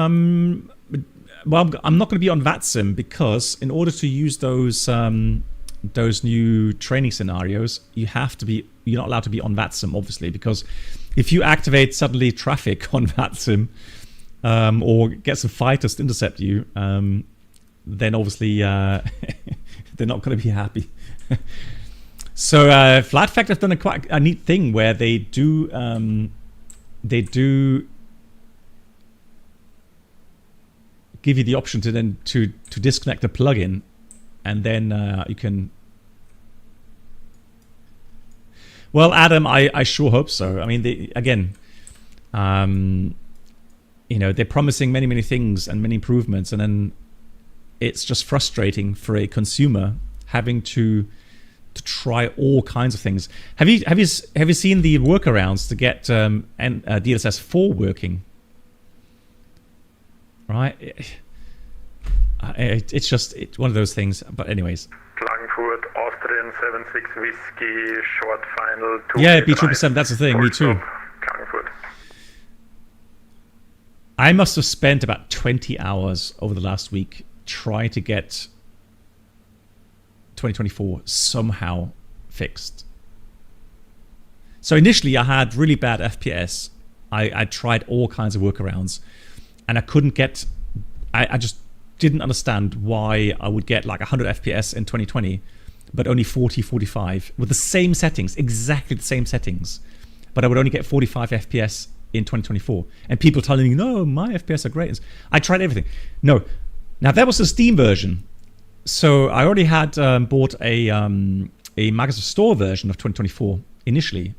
I'm not going to be on VATSIM because in order to use those new training scenarios, you're not allowed to be on VATSIM, obviously, because if you activate suddenly traffic on VATSIM or get some fighters to intercept you, then obviously they're not going to be happy. So Flight Factor have done quite a neat thing where they do give you the option to then to disconnect the plugin, and then you can. Well, Adam, I sure hope so. I mean, they're promising many things and many improvements, and then it's just frustrating for a consumer having to try all kinds of things. Have you seen the workarounds to get DLSS 4 working? Right, it's one of those things. But anyways. Klagenfurt, Austrian 76 Whiskey, short final. Yeah, B777. That's the thing. Me too. Klagenfurt. I must have spent about 20 hours over the last week trying to get 2024 somehow fixed. So initially I had really bad FPS. I tried all kinds of workarounds and I couldn't get, I just didn't understand why I would get like 100 FPS in 2020 but only 40, 45 with the same settings, exactly the same settings, but I would only get 45 FPS in 2024. And people telling me, no, my FPS are great. I tried everything. No. Now that was the Steam version, so I already had bought a Microsoft Store version of 2024 initially,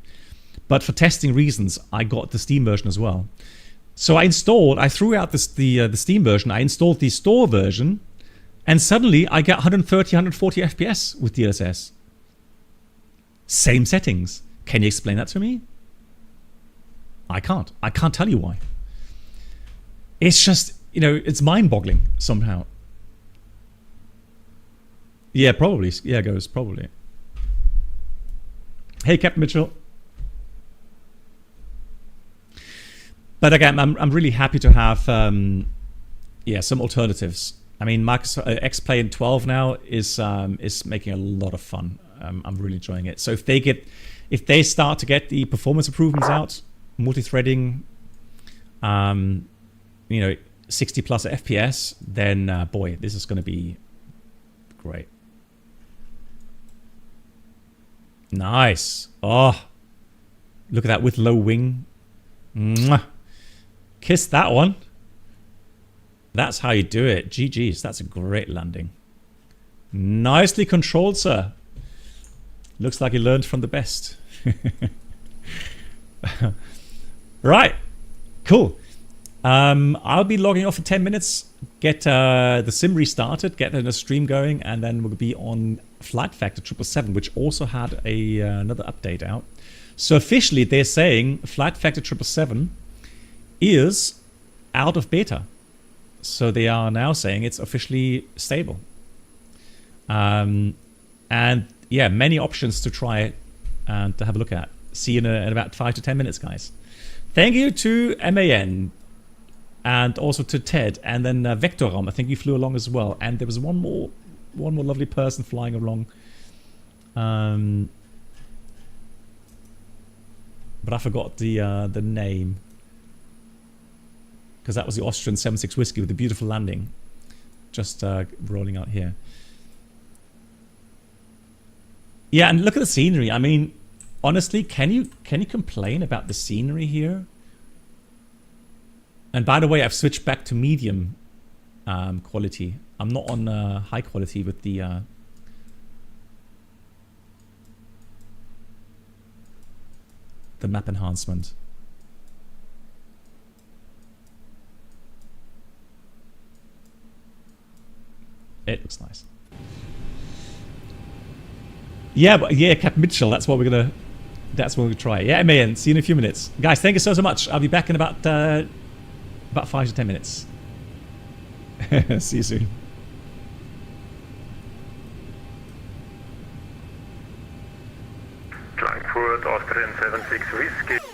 but for testing reasons, I got the Steam version as well. So I threw out the Steam version, I installed the Store version, and suddenly I get 130, 140 FPS with DLSS. Same settings. Can you explain that to me? I can't. I can't tell you why. It's just, it's mind-boggling somehow. Yeah, probably. Yeah, goes probably. Hey, Captain Mitchell. But again, I'm really happy to have some alternatives. I mean, Microsoft X-Plane 12 now is making a lot of fun. I'm really enjoying it. So if they start to get the performance improvements out, multi-threading, 60 plus FPS, then boy, this is going to be great. Nice. Oh, look at that with low wing. Mwah. Kiss that one. That's how you do it. GG's. That's a great landing. Nicely controlled, sir. Looks like you learned from the best. Right. Cool. I'll be logging off for 10 minutes, get the sim restarted, get the stream going, and then we'll be on Flight Factor 777, which also had another update out. So officially, they're saying Flight Factor 777 is out of beta. So they are now saying it's officially stable. And yeah, many options to try and to have a look at. See you in about 5 to 10 minutes, guys. Thank you to MAN. And also to Ted, and then Vectoram. I think you flew along as well. And there was one more lovely person flying along. But I forgot the name. Because that was the Austrian 76 Whiskey with the beautiful landing. Just rolling out here. Yeah, and look at the scenery. I mean, honestly, can you complain about the scenery here? And by the way, I've switched back to medium quality. I'm not on high quality with the map enhancement. It looks nice. Yeah, but yeah, Captain Mitchell. That's what we're gonna try. Yeah, man. See you in a few minutes, guys. Thank you so much. I'll be back in about 5 to 10 minutes. See you soon. Frankfurt, Austrian 76 Whiskey.